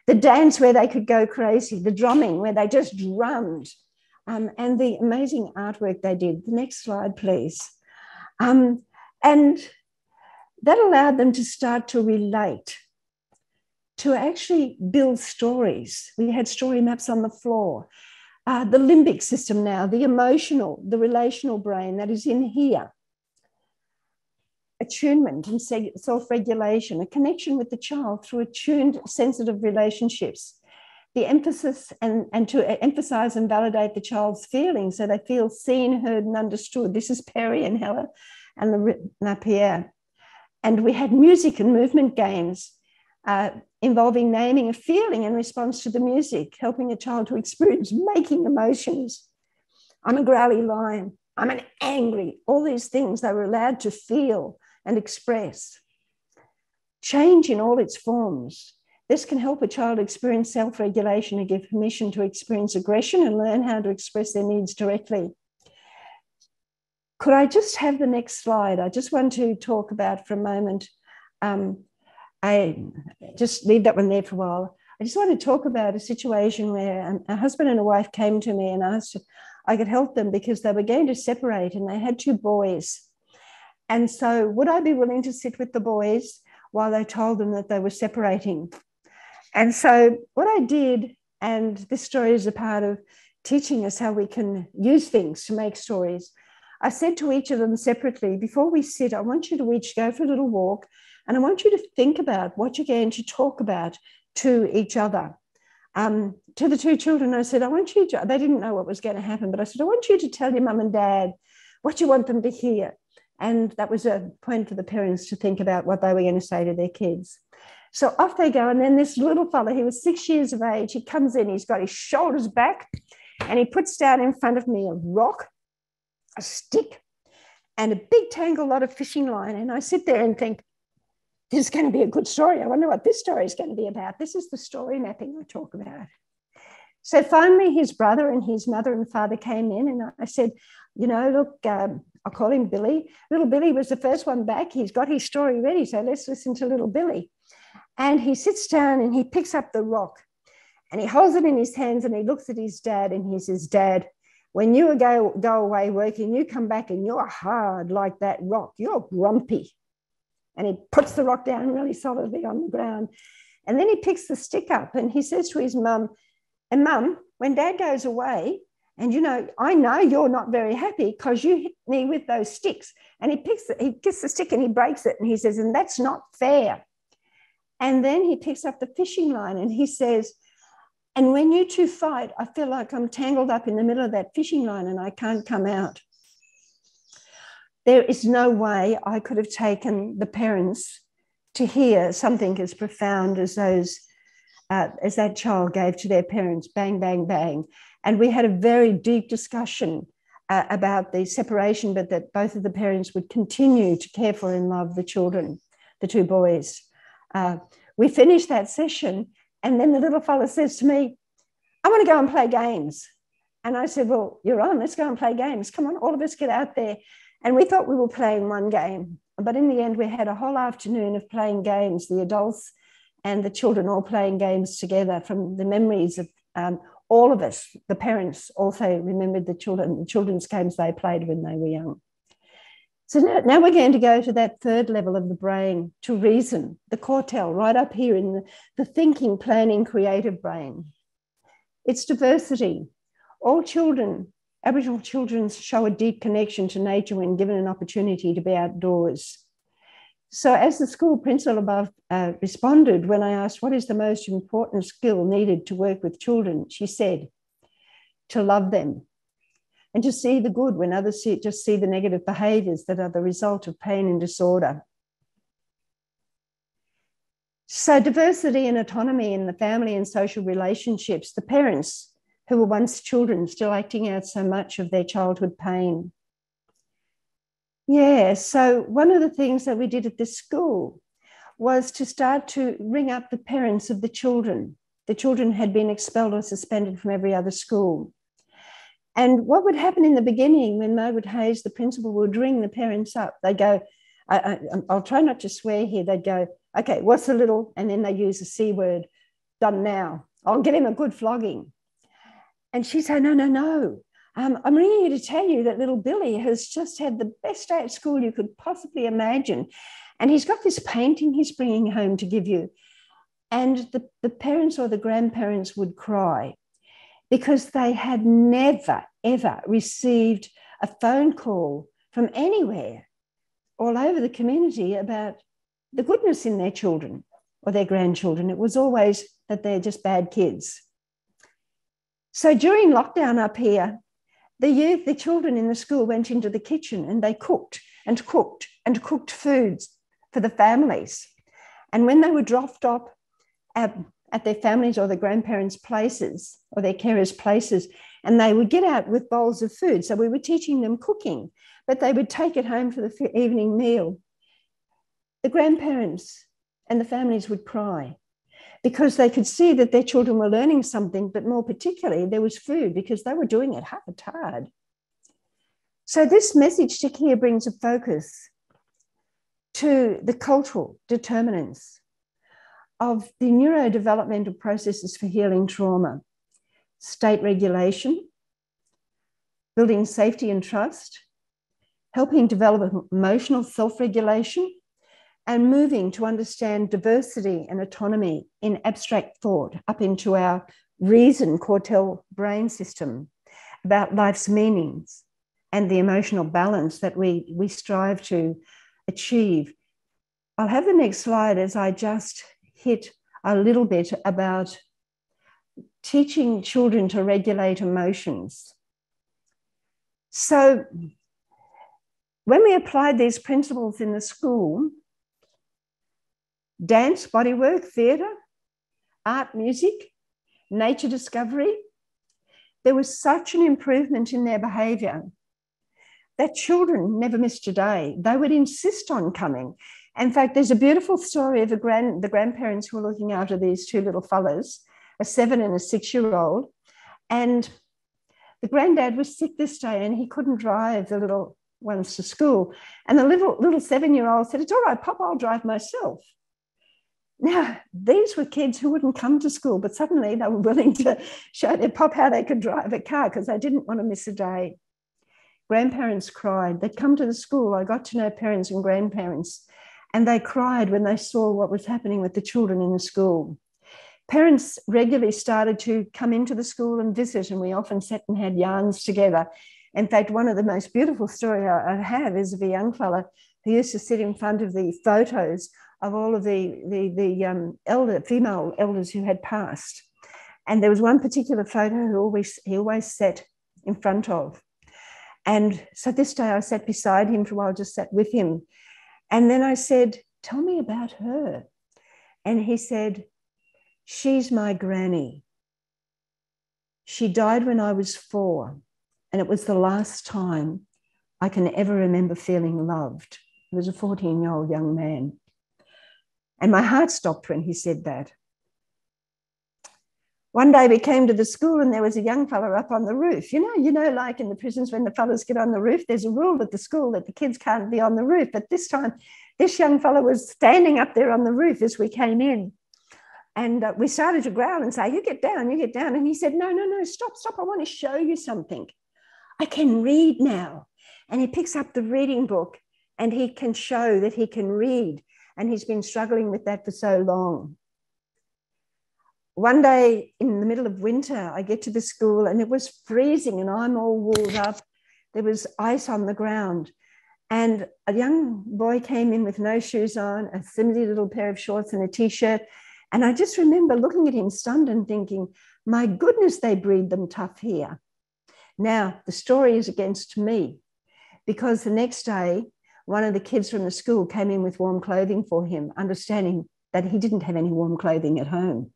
The dance where they could go crazy, the drumming where they just drummed, and the amazing artwork they did. The next slide, please. And that allowed them to start to relate, to actually build stories. We had story maps on the floor. The limbic system now, the emotional, the relational brain that is in here. Attunement and self-regulation, a connection with the child through attuned, sensitive relationships. The emphasis and to emphasize and validate the child's feelings so they feel seen, heard, and understood. This is Perry and Hella and Lapierre. And we had music and movement games involving naming a feeling in response to the music, helping a child to experience making emotions. I'm a growly lion. I'm an angry. All these things they were allowed to feel and express. Change in all its forms. This can help a child experience self-regulation and give permission to experience aggression and learn how to express their needs directly. Could I just have the next slide? I just want to talk about for a moment. I just leave that one there for a while. I just want to talk about a situation where a husband and a wife came to me and asked if I could help them because they were going to separate and they had two boys. And so would I be willing to sit with the boys while they told them that they were separating? And so what I did, and this story is a part of teaching us how we can use things to make stories. I said to each of them separately, before we sit, I want you to each go for a little walk and I want you to think about what you're going to talk about to each other. To the two children, I said, I want you to, they didn't know what was going to happen, but I said, I want you to tell your mum and dad what you want them to hear. And that was a point for the parents to think about what they were going to say to their kids. So off they go. And then this little fella, he was 6 years of age, he comes in, he's got his shoulders back and he puts down in front of me a rock, a stick, and a big tangled lot of fishing line. And I sit there and think, this is going to be a good story. I wonder what this story is going to be about. This is the story mapping I talk about. So finally, his brother and his mother and father came in and I said, look, I'll call him Billy. Little Billy was the first one back. He's got his story ready. So let's listen to little Billy. And he sits down and he picks up the rock and he holds it in his hands and he looks at his dad and he says, Dad, when you go away working, you come back and you're hard like that rock. You're grumpy. And he puts the rock down really solidly on the ground. And then he picks the stick up and he says to his mum, and Mum, when Dad goes away, and I know you're not very happy because you hit me with those sticks. And he gets the stick and he breaks it and he says, and that's not fair. And then he picks up the fishing line and he says, and when you two fight, I feel like I'm tangled up in the middle of that fishing line and I can't come out. There is no way I could have taken the parents to hear something as profound as that child gave to their parents, bang, bang, bang. And we had a very deep discussion about the separation, but that both of the parents would continue to care for and love the children, the two boys. We finished that session and then the little fella says to me, I want to go and play games. And I said, well, you're on, let's go and play games. Come on, all of us get out there. And we thought we were playing one game, but in the end we had a whole afternoon of playing games, the adults and the children all playing games together from the memories of all of us. The parents also remembered the children's games they played when they were young. So now we're going to go to that third level of the brain, to reason, the cortel, right up here in the thinking, planning, creative brain. It's diversity. All children, Aboriginal children, show a deep connection to nature when given an opportunity to be outdoors. So as the school principal above responded when I asked what is the most important skill needed to work with children, she said, to love them and to see the good when others just see the negative behaviours that are the result of pain and disorder. So diversity and autonomy in the family and social relationships, the parents who were once children still acting out so much of their childhood pain. Yeah, so one of the things that we did at this school was to start to ring up the parents of the children. The children had been expelled or suspended from every other school. And what would happen in the beginning when Margaret Hayes, the principal, would ring the parents up, they'd go, I'll try not to swear here, they'd go, okay, what's the little, and then they use the C word, done now. I'll give him a good flogging. And she'd say, no. I'm ringing you to tell you that little Billy has just had the best day at school you could possibly imagine. And he's got this painting he's bringing home to give you. And the parents or the grandparents would cry because they had never, ever received a phone call from anywhere all over the community about the goodness in their children or their grandchildren. It was always that they're just bad kids. So during lockdown up here, the children in the school went into the kitchen and they cooked foods for the families. And when they were dropped off at their families or their grandparents' places or their carers' places, and they would get out with bowls of food. So we were teaching them cooking, but they would take it home for the evening meal. The grandparents and the families would cry because they could see that their children were learning something, but more particularly, there was food because they were doing it half-hard. So this message stick here brings a focus to the cultural determinants of the neurodevelopmental processes for healing trauma, state regulation, building safety and trust, helping develop emotional self-regulation, and moving to understand diversity and autonomy in abstract thought up into our reason cortel brain system about life's meanings and the emotional balance that we strive to achieve. I'll have the next slide as I just hit a little bit about teaching children to regulate emotions. So when we applied these principles in the school, dance, bodywork, theatre, art, music, nature discovery, there was such an improvement in their behaviour that children never missed a day. They would insist on coming. In fact, there's a beautiful story of the grandparents who were looking after these two little fellas, a 7 and a 6-year-old. And the granddad was sick this day and he couldn't drive the little ones to school. And the little 7-year-old said, "It's all right, Pop, I'll drive myself." Now, these were kids who wouldn't come to school, but suddenly they were willing to show their pop how they could drive a car because they didn't want to miss a day. Grandparents cried. They'd come to the school. I got to know parents and grandparents, and they cried when they saw what was happening with the children in the school. Parents regularly started to come into the school and visit, and we often sat and had yarns together. In fact, one of the most beautiful stories I have is of a young fella who used to sit in front of the photos of all of the female elders who had passed. And there was one particular photo he always sat in front of. And so this day I sat beside him for a while, just sat with him. And then I said, "Tell me about her." And he said, "She's my granny. She died when I was 4, and it was the last time I can ever remember feeling loved." He was a 14-year-old young man. And my heart stopped when he said that. One day we came to the school and there was a young fella up on the roof. You know, like in the prisons when the fellas get on the roof, there's a rule at the school that the kids can't be on the roof. But this time, this young fella was standing up there on the roof as we came in. And we started to growl and say, you get down. And he said, no, stop. I want to show you something. I can read now. And he picks up the reading book and he can show that he can read, and he's been struggling with that for so long. One day in the middle of winter, I get to the school and it was freezing and I'm all wooled up. There was ice on the ground. And a young boy came in with no shoes on, a flimsy little pair of shorts and a t-shirt. And I just remember looking at him stunned and thinking, my goodness, they breed them tough here. Now, the story is against me, because the next day, one of the kids from the school came in with warm clothing for him, understanding that he didn't have any warm clothing at home.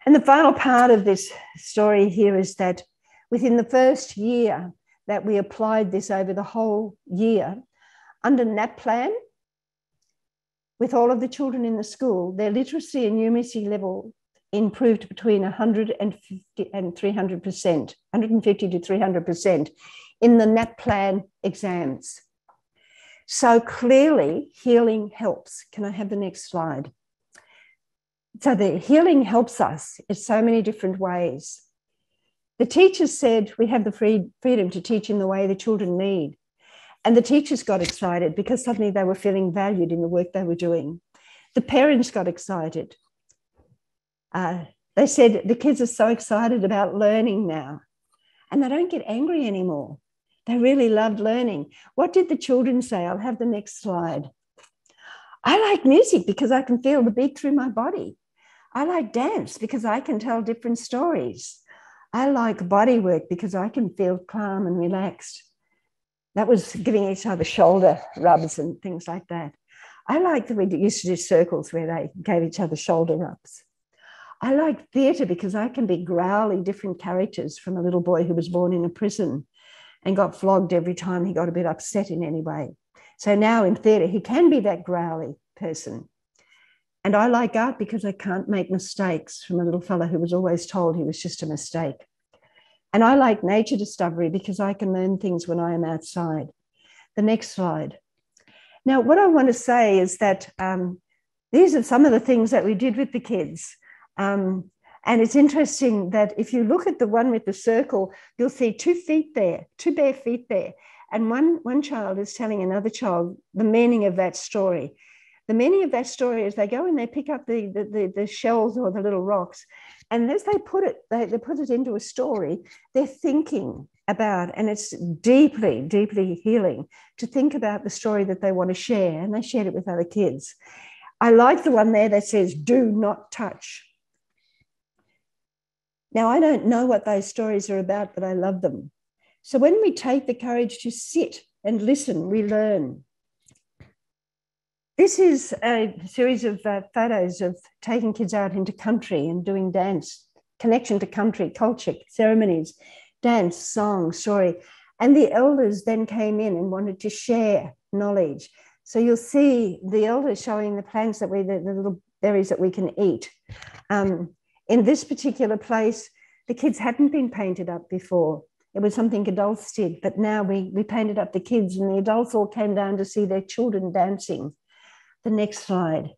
And the final part of this story here is that within the first year that we applied this over the whole year, under NAP plan, with all of the children in the school, their literacy and numeracy level improved between 150 and 300%, 150 to 300% in the NAP plan exams. So clearly, healing helps. Can I have the next slide? So the healing helps us in so many different ways. The teachers said we have the freedom to teach in the way the children need. And the teachers got excited because suddenly they were feeling valued in the work they were doing. The parents got excited. They said the kids are so excited about learning now, and they don't get angry anymore. They really loved learning. What did the children say? I'll have the next slide. I like music because I can feel the beat through my body. I like dance because I can tell different stories. I like body work because I can feel calm and relaxed. That was giving each other shoulder rubs and things like that. I like that we used to do circles where they gave each other shoulder rubs. I like theatre because I can be growly different characters, from a little boy who was born in a prison and got flogged every time he got a bit upset in any way. So now in theatre, he can be that growly person. And I like art because I can't make mistakes, from a little fella who was always told he was just a mistake. And I like nature discovery because I can learn things when I am outside. The next slide. Now, what I want to say is that these are some of the things that we did with the kids. And it's interesting that if you look at the one with the circle, you'll see 2 feet there, 2 bare feet there. And one child is telling another child the meaning of that story. The meaning of that story is they go and they pick up the shells or the little rocks, and as they put it into a story, they're thinking about, and it's deeply, deeply healing to think about the story that they want to share, and they shared it with other kids. I like the one there that says, do not touch. Now, I don't know what those stories are about, but I love them. So when we take the courage to sit and listen, we learn. This is a series of photos of taking kids out into country and doing dance, connection to country, culture, ceremonies, dance, song, story. And the elders then came in and wanted to share knowledge. So you'll see the elders showing the plants that the little berries that we can eat. In this particular place, the kids hadn't been painted up before. It was something adults did, but now we painted up the kids, and the adults all came down to see their children dancing. The next slide.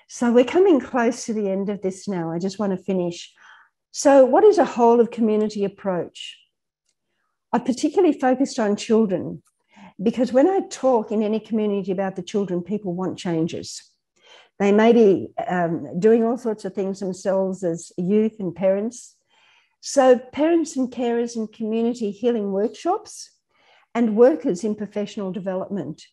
So we're coming close to the end of this now. I just want to finish. So what is a whole of community approach? I particularly focused on children because when I talk in any community about the children, people want changes. They may be doing all sorts of things themselves as youth and parents. So parents and carers in community healing workshops and workers in professional development.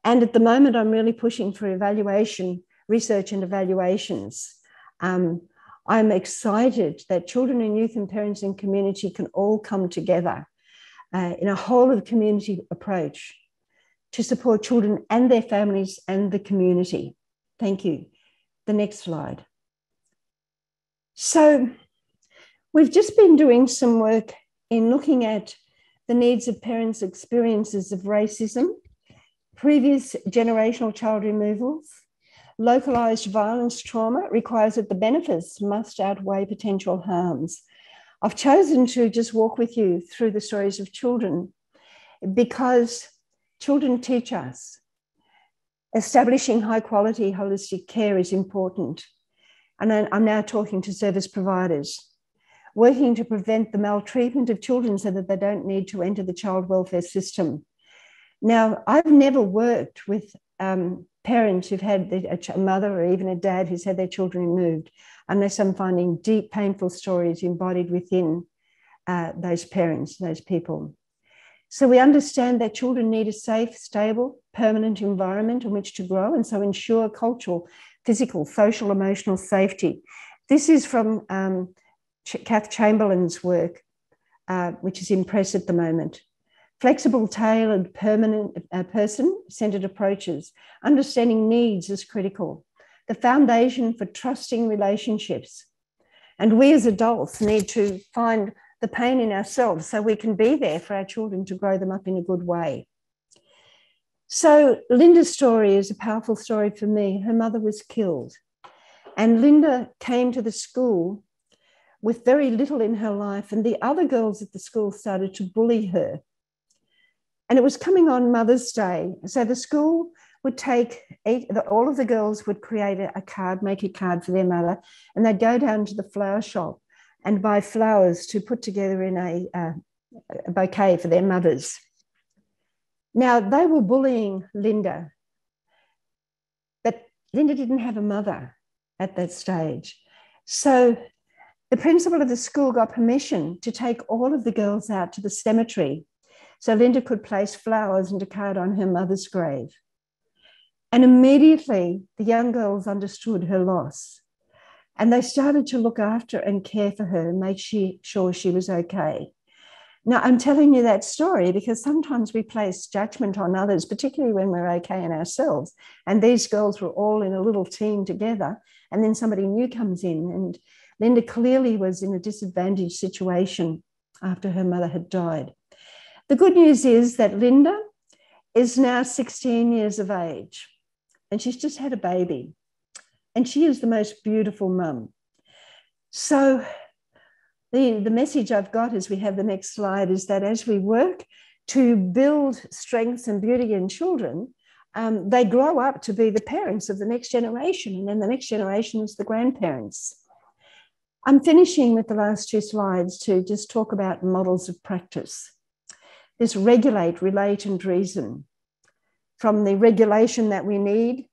And at the moment, I'm really pushing for evaluation, research and evaluations. I'm excited that children and youth and parents in community can all come together in a whole of community approach to support children and their families and the community. Thank you. The next slide. So we've just been doing some work in looking at the needs of parents' experiences of racism, previous generational child removals, localised violence trauma requires that the benefits must outweigh potential harms. I've chosen to just walk with you through the stories of children because children teach us. Establishing high quality holistic care is important. And I'm now talking to service providers, working to prevent the maltreatment of children so that they don't need to enter the child welfare system. Now, I've never worked with parents who've had a mother or even a dad who's had their children removed, unless I'm finding deep, painful stories embodied within those parents, those people. So we understand that children need a safe, stable, permanent environment in which to grow, and so ensure cultural, physical, social, emotional safety. This is from Kath Chamberlain's work, which is in press at the moment. Flexible, tailored, permanent, person-centered approaches. Understanding needs is critical. The foundation for trusting relationships. And we as adults need to find the pain in ourselves so we can be there for our children to grow them up in a good way. So Linda's story is a powerful story for me. Her mother was killed. And Linda came to the school with very little in her life, and the other girls at the school started to bully her. And it was coming on Mother's Day. So the school would take, all of the girls would create a card, make a card for their mother, and they'd go down to the flower shop and buy flowers to put together in a bouquet for their mothers. Now, they were bullying Linda, but Linda didn't have a mother at that stage. So the principal of the school got permission to take all of the girls out to the cemetery so Linda could place flowers and a card on her mother's grave. And immediately the young girls understood her loss, and they started to look after and care for her and make sure she was okay. Now, I'm telling you that story because sometimes we place judgment on others, particularly when we're okay in ourselves. And these girls were all in a little team together, and then somebody new comes in, and Linda clearly was in a disadvantaged situation after her mother had died. The good news is that Linda is now 16 years of age, and she's just had a baby, and she is the most beautiful mum. So the message I've got as we have the next slide is that as we work to build strengths and beauty in children, they grow up to be the parents of the next generation, and then the next generation is the grandparents. I'm finishing with the last two slides to just talk about models of practice. This regulate, relate, and reason. From the regulation that we need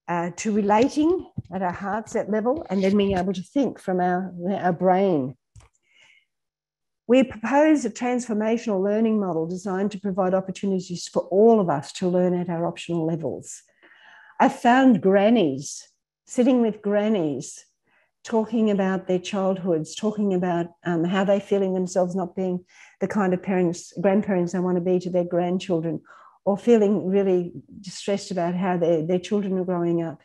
to relating at our hearts, that level, and then being able to think from our brain. We propose a transformational learning model designed to provide opportunities for all of us to learn at our optional levels. I found grannies, sitting with grannies, talking about their childhoods, talking about how they're feeling themselves not being the kind of grandparents they want to be to their grandchildren, or feeling really distressed about how their children are growing up.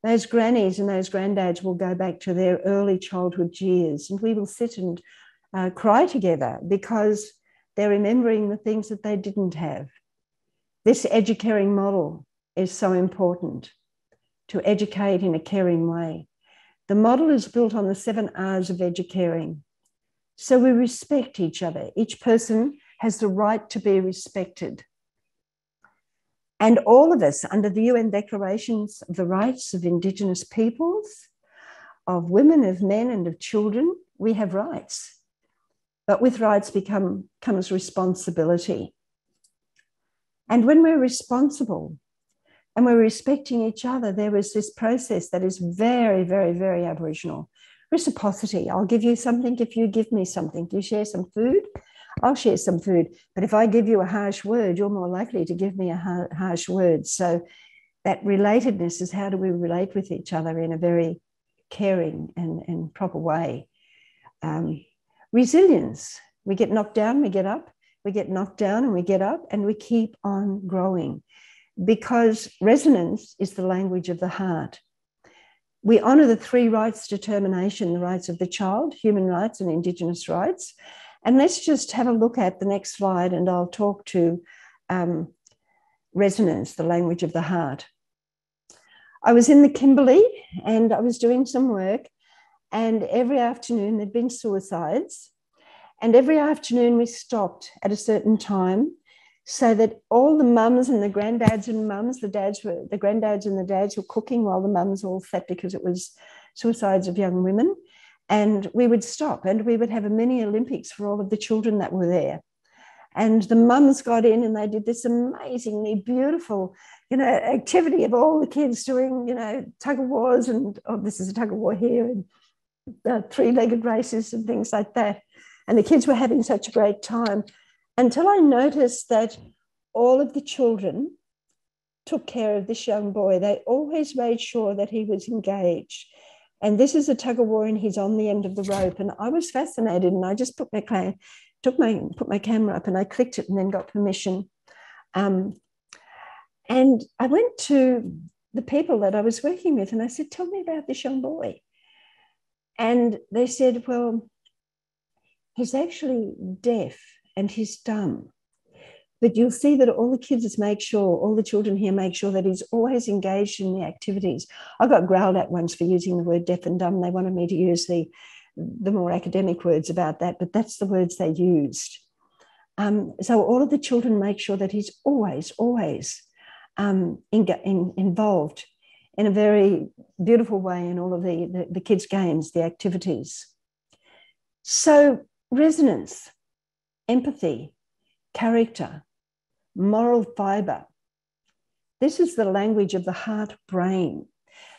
Those grannies and those granddads will go back to their early childhood years, and we will sit and cry together because they're remembering the things that they didn't have. This educating model is so important, to educate in a caring way. The model is built on the 7 R's of educating. So we respect each other. Each person has the right to be respected. And all of us, under the UN Declarations of the Rights of Indigenous Peoples, of women, of men, and of children, we have rights. But with rights comes responsibility. And when we're responsible and we're respecting each other, there is this process that is very, very, very Aboriginal. Reciprocity. I'll give you something if you give me something. Do you share some food? I'll share some food. But if I give you a harsh word, you're more likely to give me a harsh word. So that relatedness is, how do we relate with each other in a very caring and proper way. Resilience. We get knocked down, we get up. We get knocked down and we get up, and we keep on growing, because resonance is the language of the heart. We honour the 3 rights determination, the rights of the child, human rights and Indigenous rights. And let's just have a look at the next slide, and I'll talk to resonance, the language of the heart. I was in the Kimberley and I was doing some work, and every afternoon there'd been suicides, and every afternoon we stopped at a certain time so that all the mums and the granddads and mums, the granddads and the dads were cooking while the mums all sat, because it was suicides of young women. And we would stop and we would have a mini Olympics for all of the children that were there. And the mums got in and they did this amazingly beautiful, activity of all the kids doing, tug of wars, and this is a tug of war here, and three-legged races and things like that. And the kids were having such a great time until I noticed that all of the children took care of this young boy. They always made sure that he was engaged. And this is a tug of war and he's on the end of the rope. And I was fascinated, and I just put my camera up and I clicked it and then got permission. And I went to the people that I was working with and I said, tell me about this young boy. And they said, well, he's actually deaf and he's dumb. But you'll see that all the children here make sure that he's always engaged in the activities. I got growled at once for using the word deaf and dumb. They wanted me to use the more academic words about that, but that's the words they used. So all of the children make sure that he's always involved in a very beautiful way in all of the kids' games, the activities. So resonance, empathy, character, moral fibre. This is the language of the heart brain,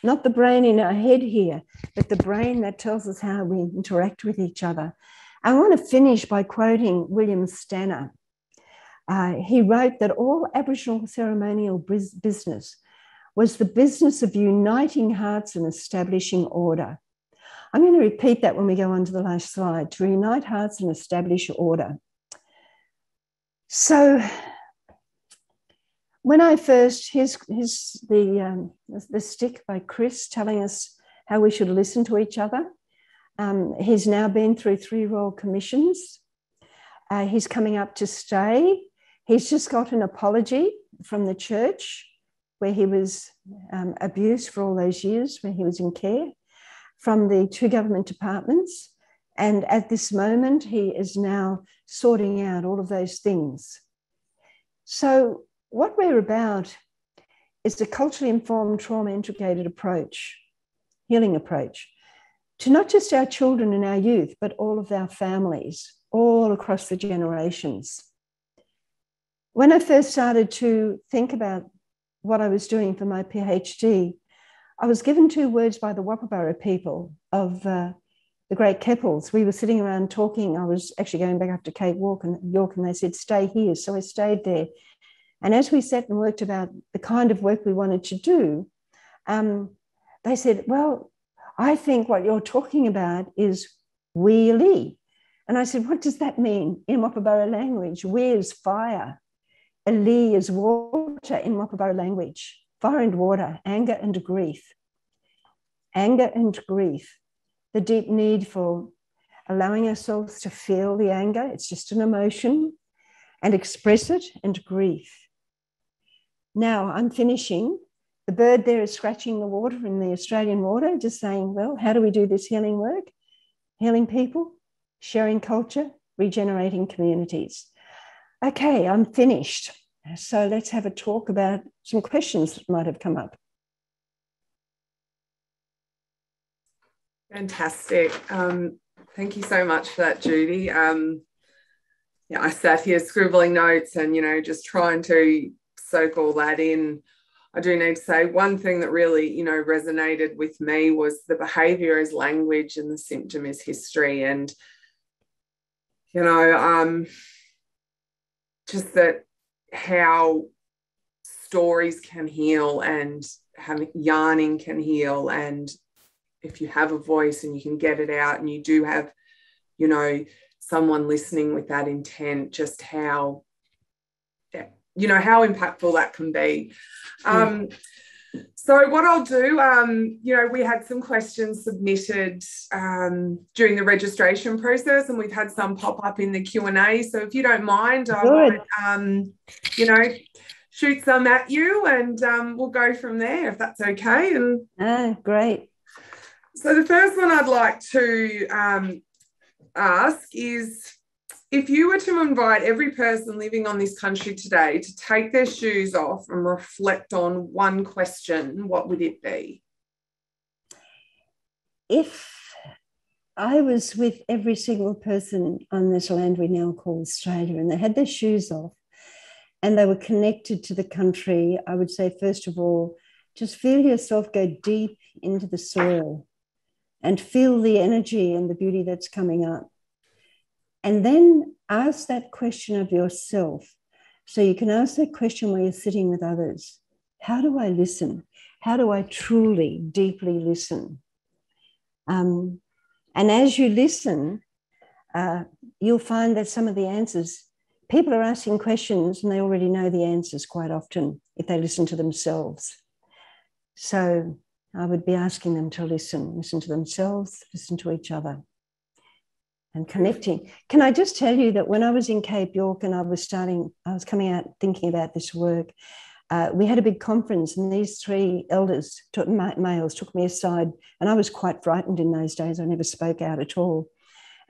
not the brain in our head here, but the brain that tells us how we interact with each other. I want to finish by quoting William Stanner. He wrote that all Aboriginal ceremonial business was the business of uniting hearts and establishing order. I'm going to repeat that when we go on to the last slide, to unite hearts and establish order. So when I first, here's the stick by Chris telling us how we should listen to each other. He's now been through 3 royal commissions. He's coming up to stay. He's just got an apology from the church where he was abused for all those years, where he was in care, from the 2 government departments. And at this moment, he is now sorting out all of those things. So what we're about is a culturally informed, trauma-integrated approach, healing approach, to not just our children and our youth, but all of our families, all across the generations. When I first started to think about what I was doing for my PhD, I was given 2 words by the Wapabara people of the Great Keppels. We were sitting around talking. I was actually going back up to Cape York, and they said, stay here. So I stayed there. And as we sat and worked about the kind of work we wanted to do, they said, well, I think what you're talking about is weeli. And I said, what does that mean in Wapabara language? We is fire. Ali is water in Wapabara language. Fire and water, anger and grief. Anger and grief. The deep need for allowing ourselves to feel the anger. It's just an emotion, and express it, and grief. Now I'm finishing. The bird there is scratching the water in the Australian water, just saying, well, how do we do this healing work? Healing people, sharing culture, regenerating communities. Okay, I'm finished. So let's have a talk about some questions that might have come up. Fantastic. Thank you so much for that, Judy. I sat here scribbling notes and, just trying to soak all that in. I do need to say one thing that really, resonated with me was the behaviour is language and the symptom is history. And, just that how stories can heal and having yarning can heal. And if you have a voice and you can get it out and you do have, someone listening with that intent, just how impactful that can be. So what I'll do, we had some questions submitted during the registration process, and we've had some pop up in the Q&A. So if you don't mind, I might, shoot some at you, and we'll go from there if that's okay. And great. So the first one I'd like to ask is, if you were to invite every person living on this country today to take their shoes off and reflect on one question, what would it be? If I was with every single person on this land we now call Australia, and they had their shoes off and they were connected to the country. I would say, first of all, just feel yourself go deep into the soil and feel the energy and the beauty that's coming up. And then ask that question of yourself. So you can ask that question when you're sitting with others. How do I listen? How do I truly, deeply listen? And as you listen, you'll find that some of the answers, people are asking questions and they already know the answers quite often if they listen to themselves. So I would be asking them to listen to themselves, listen to each other, and connecting. Can I just tell you that when I was in Cape York and I was coming out thinking about this work, we had a big conference and these three elders, males, took me aside, and I was quite frightened in those days. I never spoke out at all.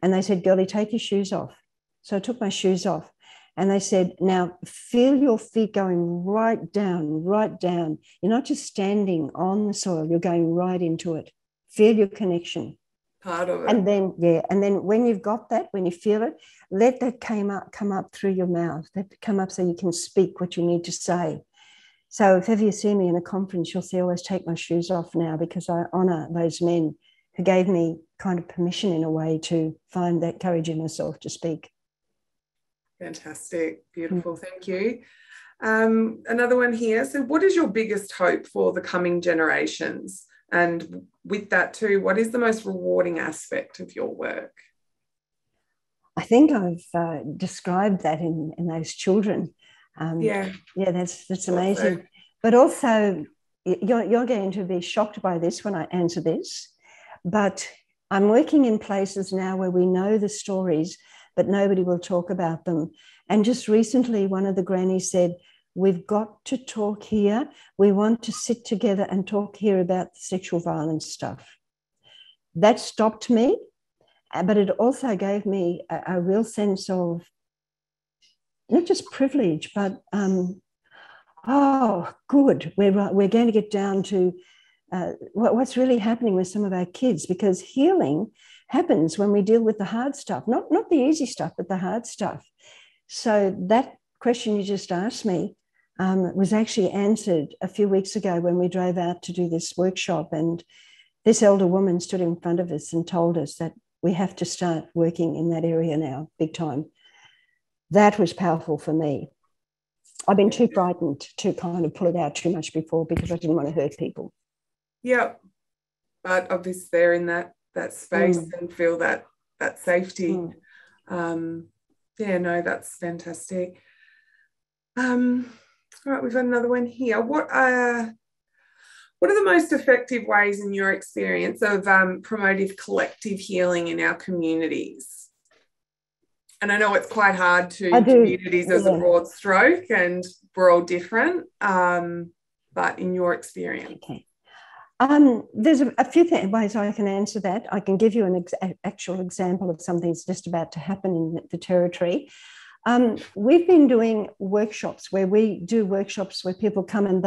And they said, "Girlie, take your shoes off." So I took my shoes off and they said, "Now feel your feet going right down, right down. You're not just standing on the soil, you're going right into it. Feel your connection." Part of it. And then when you've got that, when you feel it, let that come up through your mouth. Let come up so you can speak what you need to say. So if ever you see me in a conference, you'll see I always take my shoes off now, because I honour those men who gave me kind of permission in a way to find that courage in myself to speak. Fantastic. Beautiful. Thank you. Another one here. So what is your biggest hope for the coming generations? And with that too, what is the most rewarding aspect of your work? I think I've described that in those children. That's amazing. Also, but also, you're going to be shocked by this when I answer this, but I'm working in places now where we know the stories, but nobody will talk about them. And just recently, one of the grannies said, "We've got to talk here. We want to sit together and talk here about the sexual violence stuff." That stopped me, but it also gave me a real sense of not just privilege, but good. We're going to get down to what's really happening with some of our kids, because healing happens when we deal with the hard stuff, not the easy stuff, but the hard stuff. So that question you just asked me was actually answered a few weeks ago when we drove out to do this workshop, and this elder woman stood in front of us and told us that we have to start working in that area now, big time. That was powerful for me. I've been too frightened to kind of pull it out too much before, because I didn't want to hurt people. Yeah, but obviously they're in that space and feel that safety. That's fantastic. All right, we've got another one here. What are the most effective ways in your experience of promotive collective healing in our communities? And I know it's quite hard to communities as a broad stroke, and we're all different, but in your experience. Okay. There's a few ways I can answer that. I can give you an actual example of something that's just about to happen in the Territory. We've been doing workshops where people come and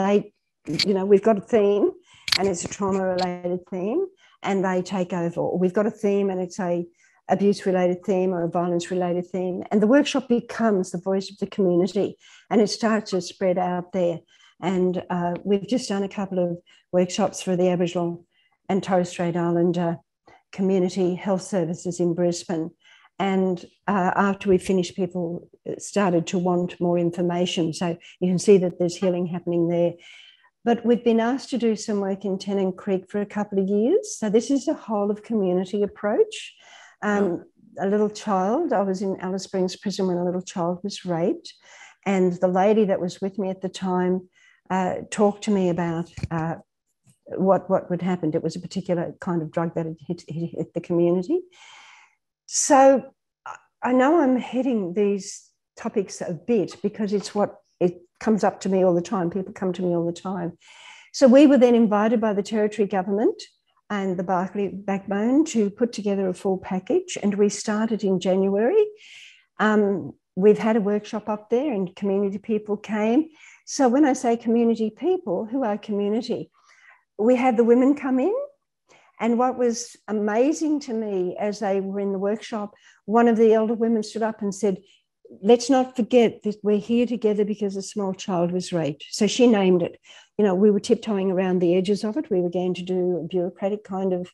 we've got a theme and it's a trauma-related theme and they take over. Or we've got a theme and it's a abuse-related theme or a violence-related theme. And the workshop becomes the voice of the community and it starts to spread out there. And we've just done a couple of workshops for the Aboriginal and Torres Strait Islander community health services in Brisbane. And after we finished, people started to want more information. So you can see that there's healing happening there. But we've been asked to do some work in Tennant Creek for a couple of years. So this is a whole of community approach. A little child, I was in Alice Springs prison when a little child was raped. And the lady that was with me at the time talked to me about what would happen. It was a particular kind of drug that had hit the community. So I know I'm hitting these topics a bit because it comes up to me all the time. People come to me all the time. So we were then invited by the Territory government and the Barclay Backbone to put together a full package, and we started in January. We've had a workshop up there and community people came. So when I say community people, who are community? We had the women come in And what was amazing to me as they were in the workshop, one of the elder women stood up and said, let's not forget that we're here together because a small child was raped. So she named it. You know, we were tiptoeing around the edges of it. We were going to do a bureaucratic kind of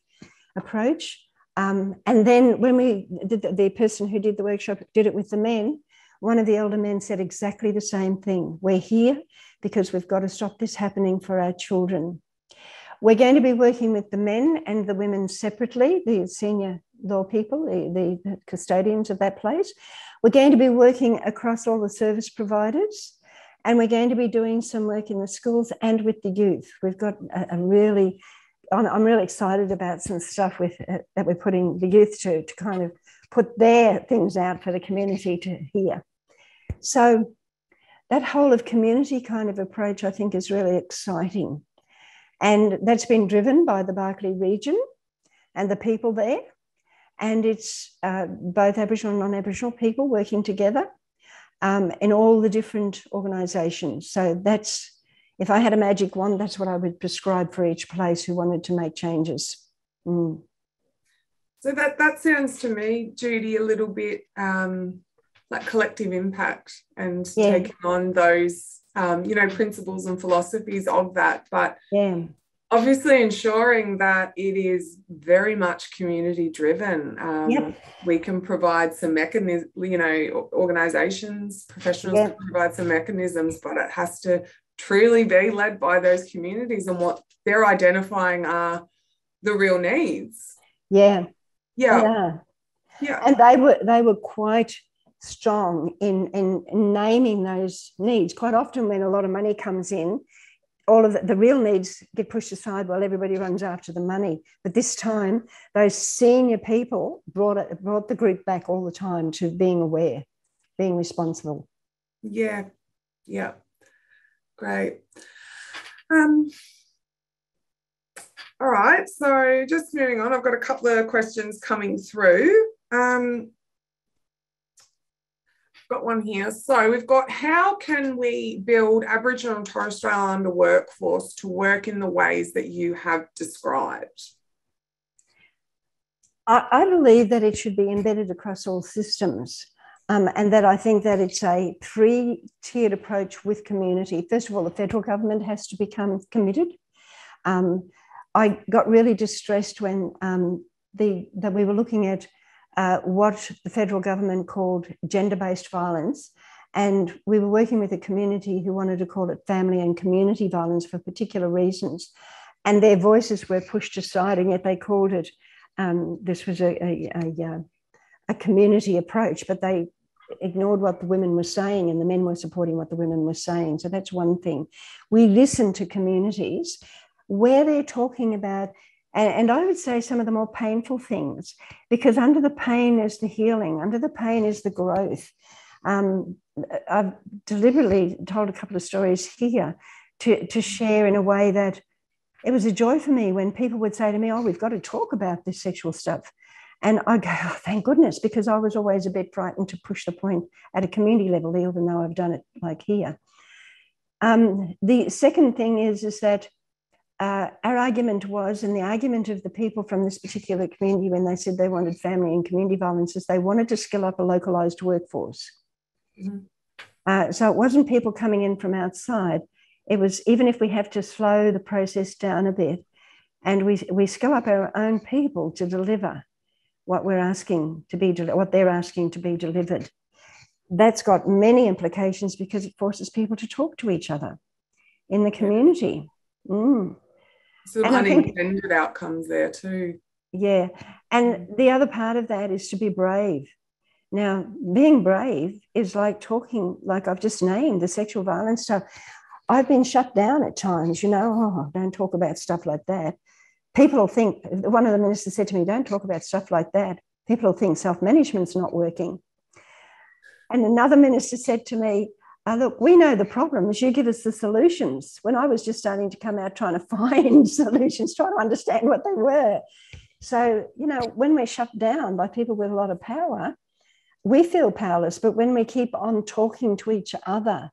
approach. And then when we did, the person who did the workshop did it with the men, one of the elder men said exactly the same thing. We're here because we've got to stop this happening for our children. We're going to be working with the men and the women separately, the senior law people, the custodians of that place. We're going to be working across all the service providers, and we're going to be doing some work in the schools and with the youth. We've got I'm really excited about some stuff that we're putting the youth to kind of put their things out for the community to hear. So that whole of community kind of approach, I think, is really exciting. And that's been driven by the Barkly region and the people there. And it's both Aboriginal and non-Aboriginal people working together in all the different organisations. So that's, if I had a magic wand, that's what I would prescribe for each place who wanted to make changes. Mm. So that sounds to me, Judy, a little bit like collective impact and taking on those principles and philosophies of that, but obviously ensuring that it is very much community driven. We can provide some mechanisms, organisations, professionals can provide some mechanisms, but it has to truly be led by those communities and what they're identifying are the real needs. And they were quite strong in naming those needs. Quite often when a lot of money comes in, all of the real needs get pushed aside while everybody runs after the money. But this time, those senior people brought the group back all the time to being aware, being responsible. Yeah. Great. All right, so just moving on, I've got a couple of questions coming through. Got one here. So we've got, how can we build Aboriginal and Torres Strait Islander workforce to work in the ways that you have described? I believe that it should be embedded across all systems, and that I think that it's a three-tiered approach with community. First of all, the federal government has to become committed. I got really distressed when that we were looking at what the federal government called gender-based violence, and we were working with a community who wanted to call it family and community violence for particular reasons, and their voices were pushed aside, and yet they called it, this was a community approach, but they ignored what the women were saying and the men were supporting what the women were saying. So that's one thing. We listen to communities where they're talking about, and I would say some of the more painful things, because under the pain is the healing, under the pain is the growth. I've deliberately told a couple of stories here to share in a way that it was a joy for me when people would say to me, oh, we've got to talk about this sexual stuff. And I go, oh, thank goodness, because I was always a bit frightened to push the point at a community level, even though I've done it like here. The second thing is that our argument was, and the argument of the people from this particular community when they said they wanted family and community violence, is they wanted to skill up a localised workforce. Mm-hmm. So it wasn't people coming in from outside. It was, even if we have to slow the process down a bit, and we skill up our own people to deliver what we're asking to be, what they're asking to be delivered. That's got many implications because it forces people to talk to each other in the community. Some unintended outcomes there too. Yeah. And the other part of that is to be brave. Now, being brave is like talking, like I've just named, the sexual violence stuff. I've been shut down at times, don't talk about stuff like that. People will think, one of the ministers said to me, don't talk about stuff like that. People will think self-management's not working. And another minister said to me, look, we know the problems, you give us the solutions. When I was just starting to come out trying to find solutions, trying to understand what they were. So, when we're shut down by people with a lot of power, we feel powerless. But when we keep on talking to each other,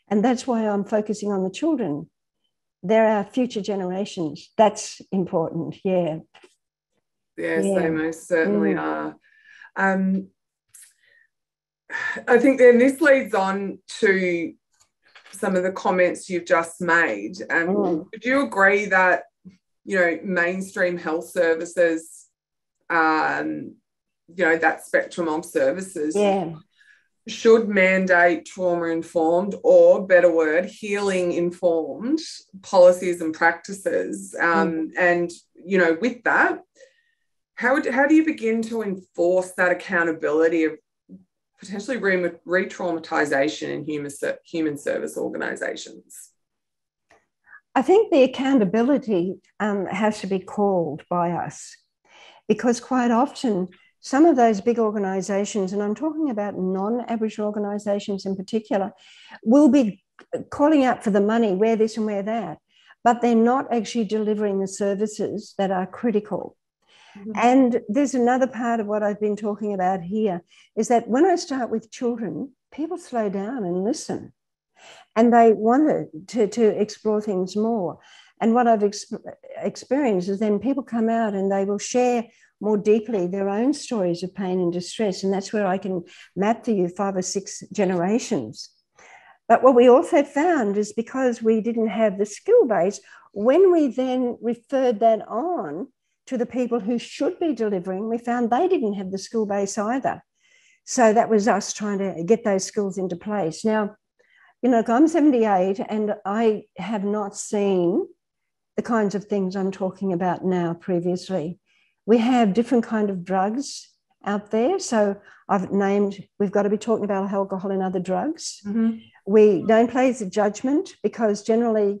and that's why I'm focusing on the children, they're our future generations. That's important, yeah. Yes, they most certainly are. I think then this leads on to some of the comments you've just made. Would you agree that, you know, mainstream health services, you know, that spectrum of services should mandate trauma-informed, or better word, healing-informed policies and practices? And, you know, with that, how do you begin to enforce that accountability of potentially re-traumatisation in human service organisations? I think the accountability has to be called by us, because quite often some of those big organisations, and I'm talking about non-Aboriginal organisations in particular, will be calling out for the money, where this and where that, but they're not actually delivering the services that are critical. And there's another part of what I've been talking about here, is that when I start with children, people slow down and listen, and they want to explore things more. And what I've experienced is then people come out and they will share more deeply their own stories of pain and distress, and that's where I can map to you 5 or 6 generations. But what we also found is, because we didn't have the skill base, when we then referred that on to the people who should be delivering, we found they didn't have the skill base either. So that was us trying to get those skills into place. Now, you know, I'm 78 and I have not seen the kinds of things I'm talking about now previously. We have different kind of drugs out there. So I've named, we've got to be talking about alcohol and other drugs. We don't place a judgment, because generally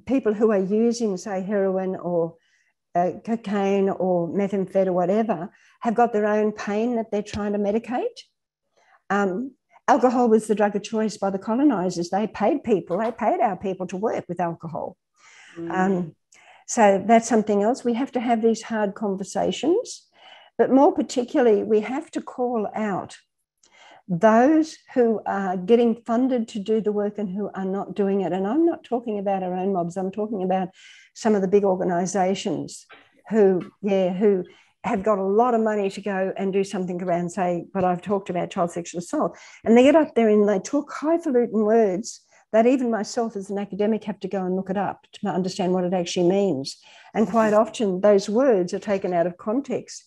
people who are using, say, heroin or cocaine or methamphetamine or whatever, have got their own pain that they're trying to medicate. Alcohol was the drug of choice by the colonizers. They paid our people to work with alcohol. So that's something else. We have to have these hard conversations, but more particularly, we have to call out those who are getting funded to do the work and who are not doing it. And I'm not talking about our own mobs. I'm talking about some of the big organisations who have got a lot of money to go and do something around, say, what I've talked about, child sexual assault. And they get up there and they talk highfalutin words that even myself as an academic have to go and look it up to understand what it actually means. And quite often those words are taken out of context,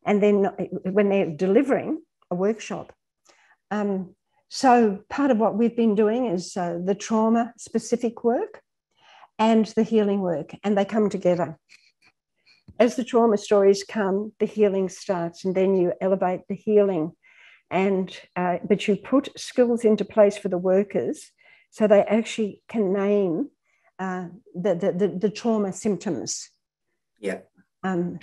and then when they're delivering a workshop. So part of what we've been doing is the trauma-specific work and the healing work, and they come together. As the trauma stories come, the healing starts, and then you elevate the healing, and but you put skills into place for the workers so they actually can name the trauma symptoms. Yeah.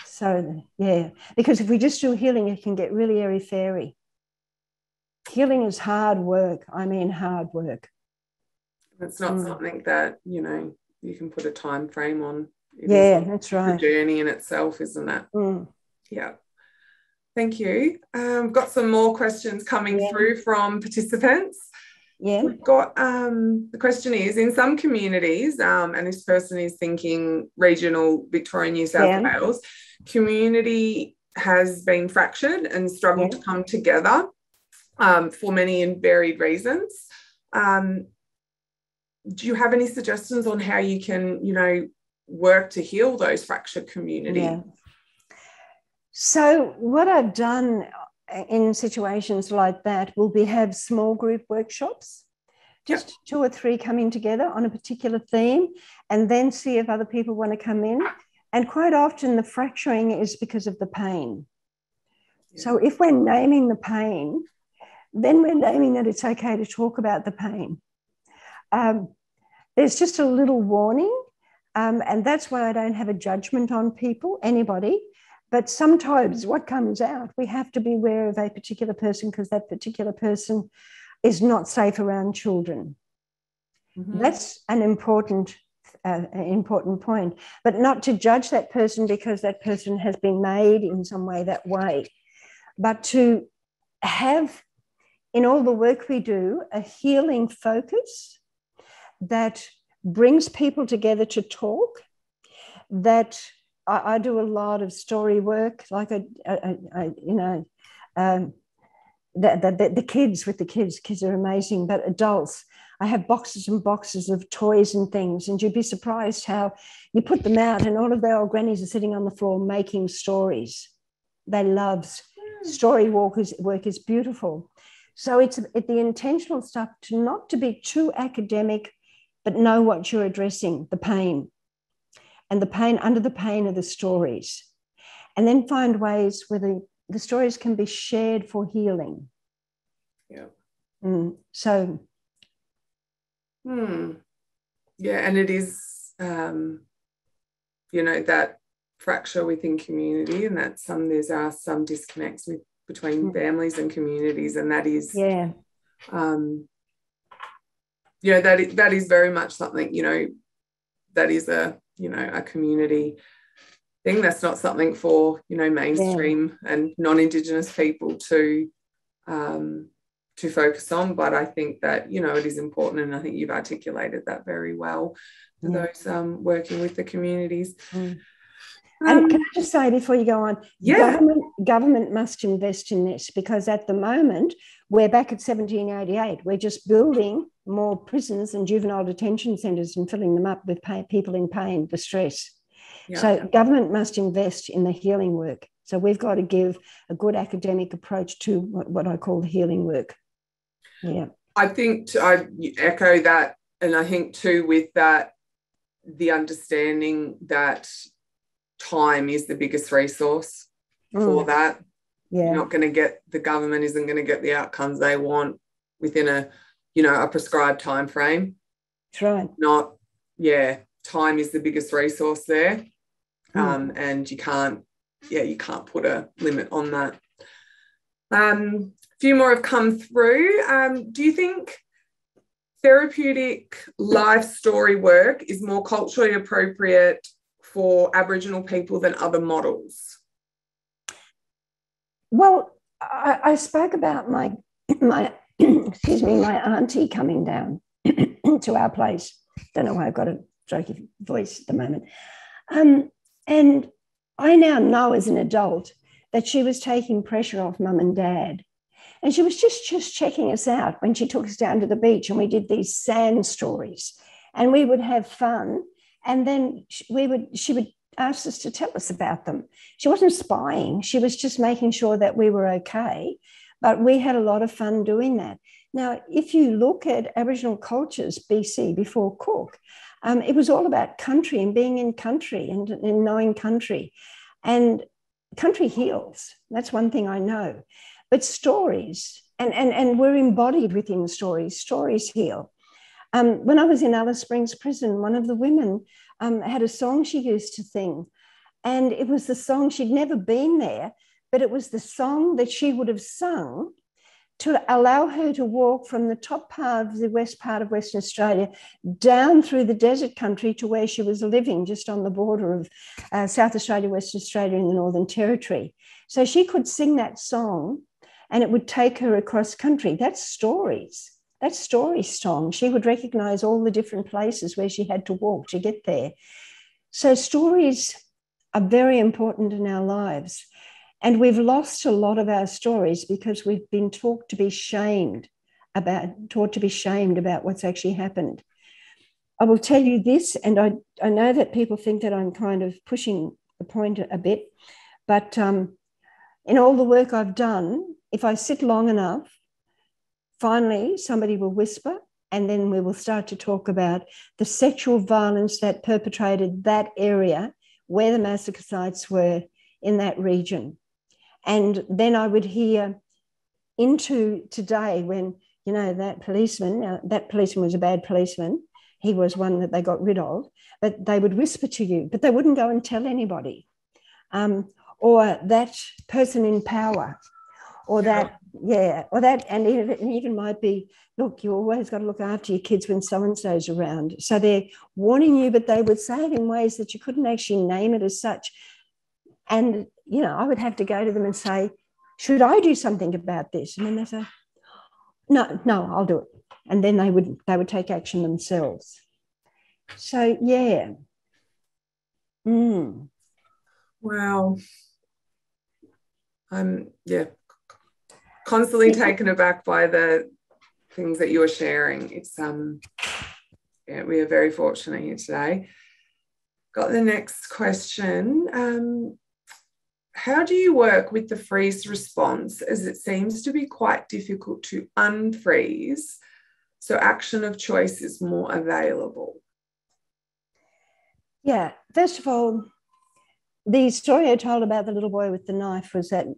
So, yeah, because if we just do healing, it can get really airy-fairy. Healing is hard work. I mean, hard work. It's not something that, you know, you can put a time frame on. That's right. The journey in itself, isn't it? Yeah. Thank you. Got some more questions coming through from participants. We've got, the question is, in some communities, and this person is thinking regional Victoria, New South Wales, community has been fractured and struggled to come together for many and varied reasons. Do you have any suggestions on how you can, you know, work to heal those fractured communities? So what I've done in situations like that will be have small group workshops, just 2 or 3 coming together on a particular theme, and then see if other people want to come in. And quite often the fracturing is because of the pain. So if we're naming the pain, then we're naming that it's okay to talk about the pain. There's just a little warning, and that's why I don't have a judgment on people, anybody. But sometimes what comes out, we have to be aware of a particular person because that particular person is not safe around children. That's an important point, but not to judge that person because that person has been made in some way that way, but to have, in all the work we do, a healing focus that brings people together to talk, that I do a lot of story work, like the kids are amazing, but adults, I have boxes and boxes of toys and things, and you'd be surprised how you put them out and all of their old grannies are sitting on the floor making stories. They love story work is beautiful. So it's the intentional stuff not to be too academic, but know what you're addressing, the pain. And the pain, under the pain are the stories. And then find ways where the stories can be shared for healing. Yeah. So. Yeah, and it is, that fracture within community, and that there are some disconnects between families and communities, and that is, that is very much something, that is a community thing. That's not something for, mainstream and non-Indigenous people to focus on, but I think that, it is important, and I think you've articulated that very well for those working with the communities. And can I just say before you go on, government must invest in this, because at the moment we're back at 1788. We're just building more prisons and juvenile detention centres and filling them up with people in pain, distress. Yeah. So government must invest in the healing work. So we've got to give a good academic approach to what I call the healing work. Yeah, I think I echo that, and I think too with that, the understanding that time is the biggest resource for that. You're not going to get, the government isn't going to get the outcomes they want within a prescribed time frame. That's right. Time is the biggest resource there, and you can't put a limit on that. A few more have come through. Do you think therapeutic life story work is more culturally appropriate for Aboriginal people than other models? Well, I spoke about my auntie coming down to our place. Don't know why I've got a stroky voice at the moment. And I now know as an adult that she was taking pressure off mum and dad. And she was just checking us out when she took us down to the beach, and we did these sand stories, and we would have fun. And then she would ask us to tell us about them. She wasn't spying. She was just making sure that we were okay. But we had a lot of fun doing that. Now, if you look at Aboriginal cultures, BC, before Cook, it was all about country and being in country and knowing country. And country heals. That's one thing I know. But stories, and we're embodied within stories. Stories heal. When I was in Alice Springs prison, one of the women had a song she used to sing. And it was the song, she'd never been there, but it was the song that she would have sung to allow her to walk from the top part of the west part of Western Australia down through the desert country to where she was living, just on the border of South Australia, Western Australia in the Northern Territory. So she could sing that song and it would take her across country. That's stories. That's story song. She would recognise all the different places where she had to walk to get there. So stories are very important in our lives. And we've lost a lot of our stories because we've been taught to be shamed about what's actually happened. I will tell you this, and I know that people think that I'm kind of pushing the point a bit, but in all the work I've done, if I sit long enough, finally somebody will whisper, and then we will start to talk about the sexual violence that perpetrated that area where the massacre sites were in that region. And then I would hear into today when, that policeman was a bad policeman. He was one that they got rid of, but they would whisper to you, but they wouldn't go and tell anybody. Or that person in power, or that, and it even might be, look, you always got to look after your kids when so-and-so's around. So they're warning you, but they would say it in ways that you couldn't actually name it as such. And, I would have to go to them and say, should I do something about this? And then they say, no, I'll do it. And then they would take action themselves. So, yeah. Wow. I'm constantly taken aback by the things that you are sharing. It's we are very fortunate here today. Got the next question. How do you work with the freeze response, as it seems to be quite difficult to unfreeze, so action of choice is more available? Yeah, first of all, the story I told about the little boy with the knife was that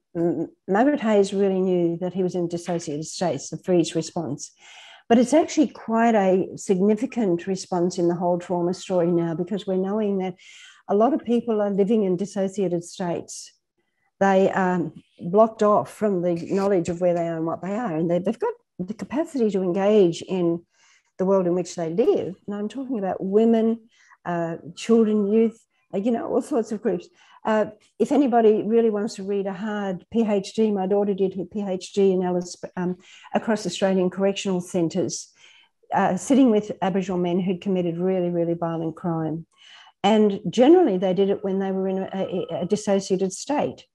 Margaret Hayes really knew that he was in dissociative states, the freeze response. But it's actually quite a significant response in the whole trauma story now, because we're knowing that a lot of people are living in dissociated states. They are blocked off from the knowledge of where they are and what they are, and they've got the capacity to engage in the world in which they live. And I'm talking about women, children, youth, all sorts of groups. If anybody really wants to read a hard PhD, my daughter did her PhD in Alice across Australian correctional centres, sitting with Aboriginal men who'd committed really, really violent crime. And generally they did it when they were in a dissociated state.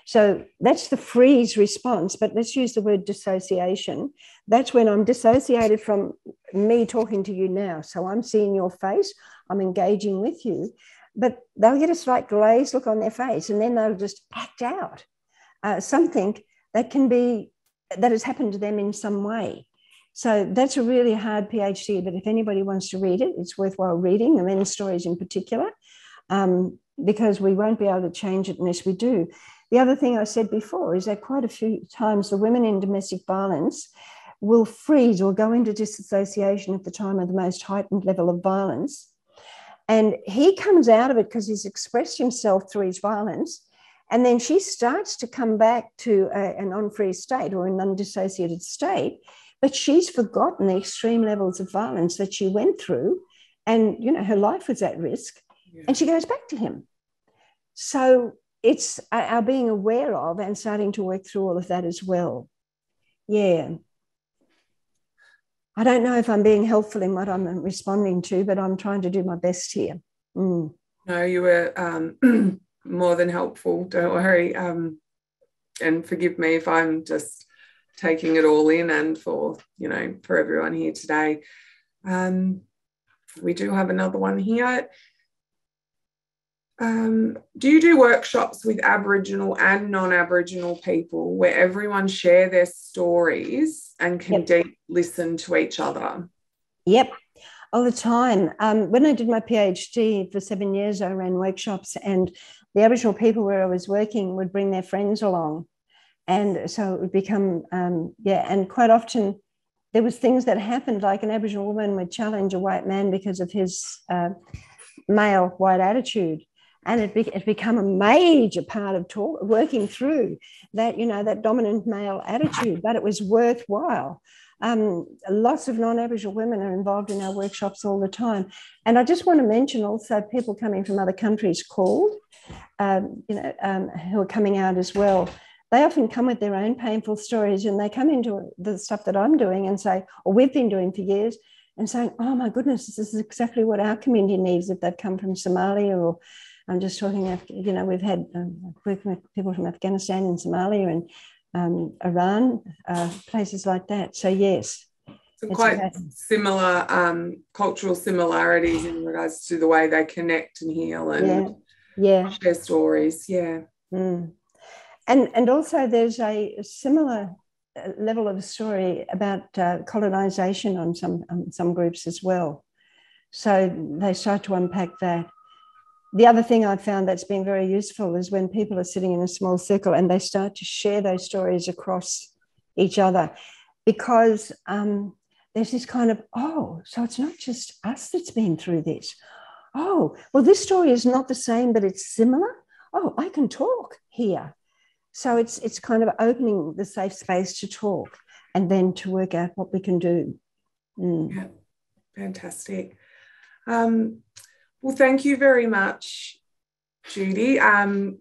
So that's the freeze response, but let's use the word dissociation. That's when I'm dissociated from me talking to you now. So I'm seeing your face, I'm engaging with you, but they'll get a slight glazed look on their face, and then they'll just act out something that has happened to them in some way. So that's a really hard PhD, but if anybody wants to read it, it's worthwhile reading, the men's stories in particular, because we won't be able to change it unless we do. The other thing I said before is that quite a few times the women in domestic violence will freeze or go into disassociation at the time of the most heightened level of violence. And he comes out of it because he's expressed himself through his violence. And then she starts to come back to a non-freeze state or an undissociated state, but she's forgotten the extreme levels of violence that she went through. And, her life was at risk. Yeah. And she goes back to him. So it's our being aware of and starting to work through all of that as well. Yeah. I don't know if I'm being helpful in what I'm responding to, but I'm trying to do my best here. No, you were more than helpful. Don't worry. And forgive me if I'm just taking it all in, and for everyone here today. We do have another one here. Do you do workshops with Aboriginal and non-Aboriginal people where everyone share their stories and can deep listen to each other? Yep, all the time. When I did my PhD for 7 years, I ran workshops, and the Aboriginal people where I was working would bring their friends along. And so it would become, and quite often there was things that happened, like an Aboriginal woman would challenge a white man because of his male white attitude. And it become a major part of working through that, that dominant male attitude, but it was worthwhile. Lots of non-Aboriginal women are involved in our workshops all the time. And I just want to mention also people coming from other countries called, who are coming out as well. They often come with their own painful stories, and they come into the stuff that I'm doing and say, or we've been doing for years, and saying, oh my goodness, this is exactly what our community needs if they've come from Somalia, or I'm just talking, we've had working with people from Afghanistan and Somalia and Iran, places like that. So, yes. So quite similar cultural similarities in regards to the way they connect and heal and share stories. Yeah. Mm. And also there's a similar level of story about colonization on some groups as well. So they start to unpack that. The other thing I've found that's been very useful is when people are sitting in a small circle and they start to share those stories across each other, because there's this kind of, so it's not just us that's been through this. Oh, well, this story is not the same, but it's similar. Oh, I can talk here. So it's kind of opening the safe space to talk and then to work out what we can do. Mm. Yeah, fantastic. Well, thank you very much, Judy.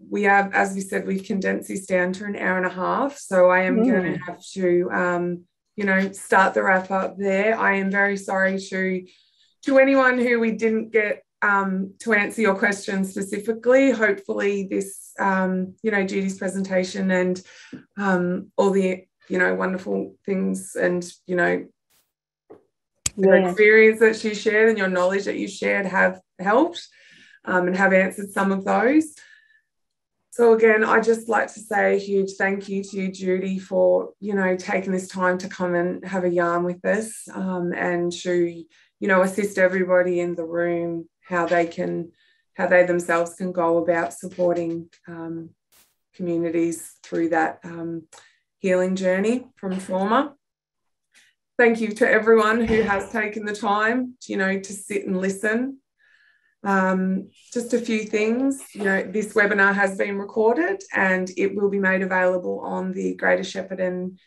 We have, as we said, we've condensed this down to an hour and a half. So I am going to have to, start the wrap up there. I am very sorry to anyone who we didn't get to answer your question specifically, hopefully this, Judy's presentation and all the, wonderful things and, the experience that she shared and your knowledge that you shared have helped and have answered some of those. So again, I'd just like to say a huge thank you to you, Judy, for, taking this time to come and have a yarn with us and to, assist everybody in the room how they themselves can go about supporting communities through that healing journey from trauma. Thank you to everyone who has taken the time, to sit and listen. Just a few things, this webinar has been recorded and it will be made available on the Greater Shepparton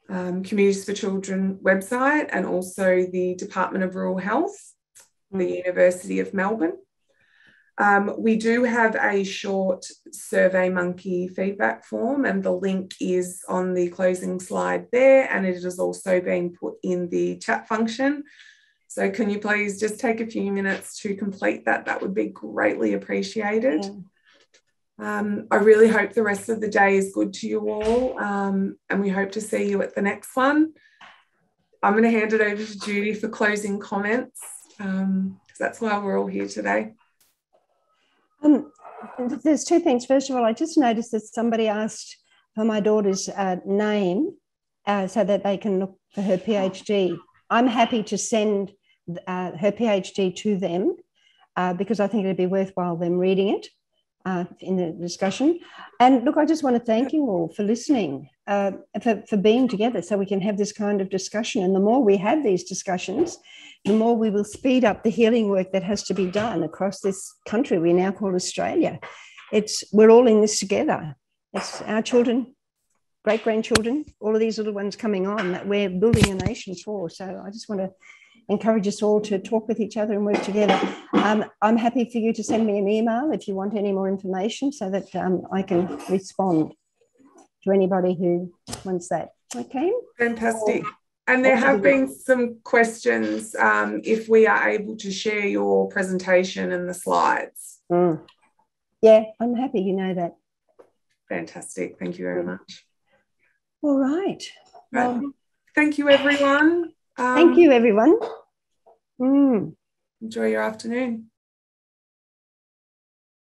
Communities for Children website and also the Department of Rural Health, the University of Melbourne. We do have a short SurveyMonkey feedback form and the link is on the closing slide there and it is also being put in the chat function. So can you please just take a few minutes to complete that? That would be greatly appreciated. Yeah. I really hope the rest of the day is good to you all and we hope to see you at the next one. I'm going to hand it over to Judy for closing comments because that's why we're all here today. There's two things. First of all, I just noticed that somebody asked for my daughter's name so that they can look for her PhD. I'm happy to send her PhD to them because I think it'd be worthwhile them reading it in the discussion. And look, I just want to thank you all for listening, for being together so we can have this kind of discussion. And the more we have these discussions, the more we will speed up the healing work that has to be done across this country we now call Australia. We're all in this together. It's our children, great-grandchildren, all of these little ones coming on that we're building a nation for. So I just want to encourage us all to talk with each other and work together. I'm happy for you to send me an email if you want any more information so that I can respond to anybody who wants that. Okay? Fantastic. And there have been some questions if we are able to share your presentation and the slides. Yeah, I'm happy you know that. Fantastic. Thank you very much. All right. Well, thank you, everyone. Thank you, everyone. Enjoy your afternoon.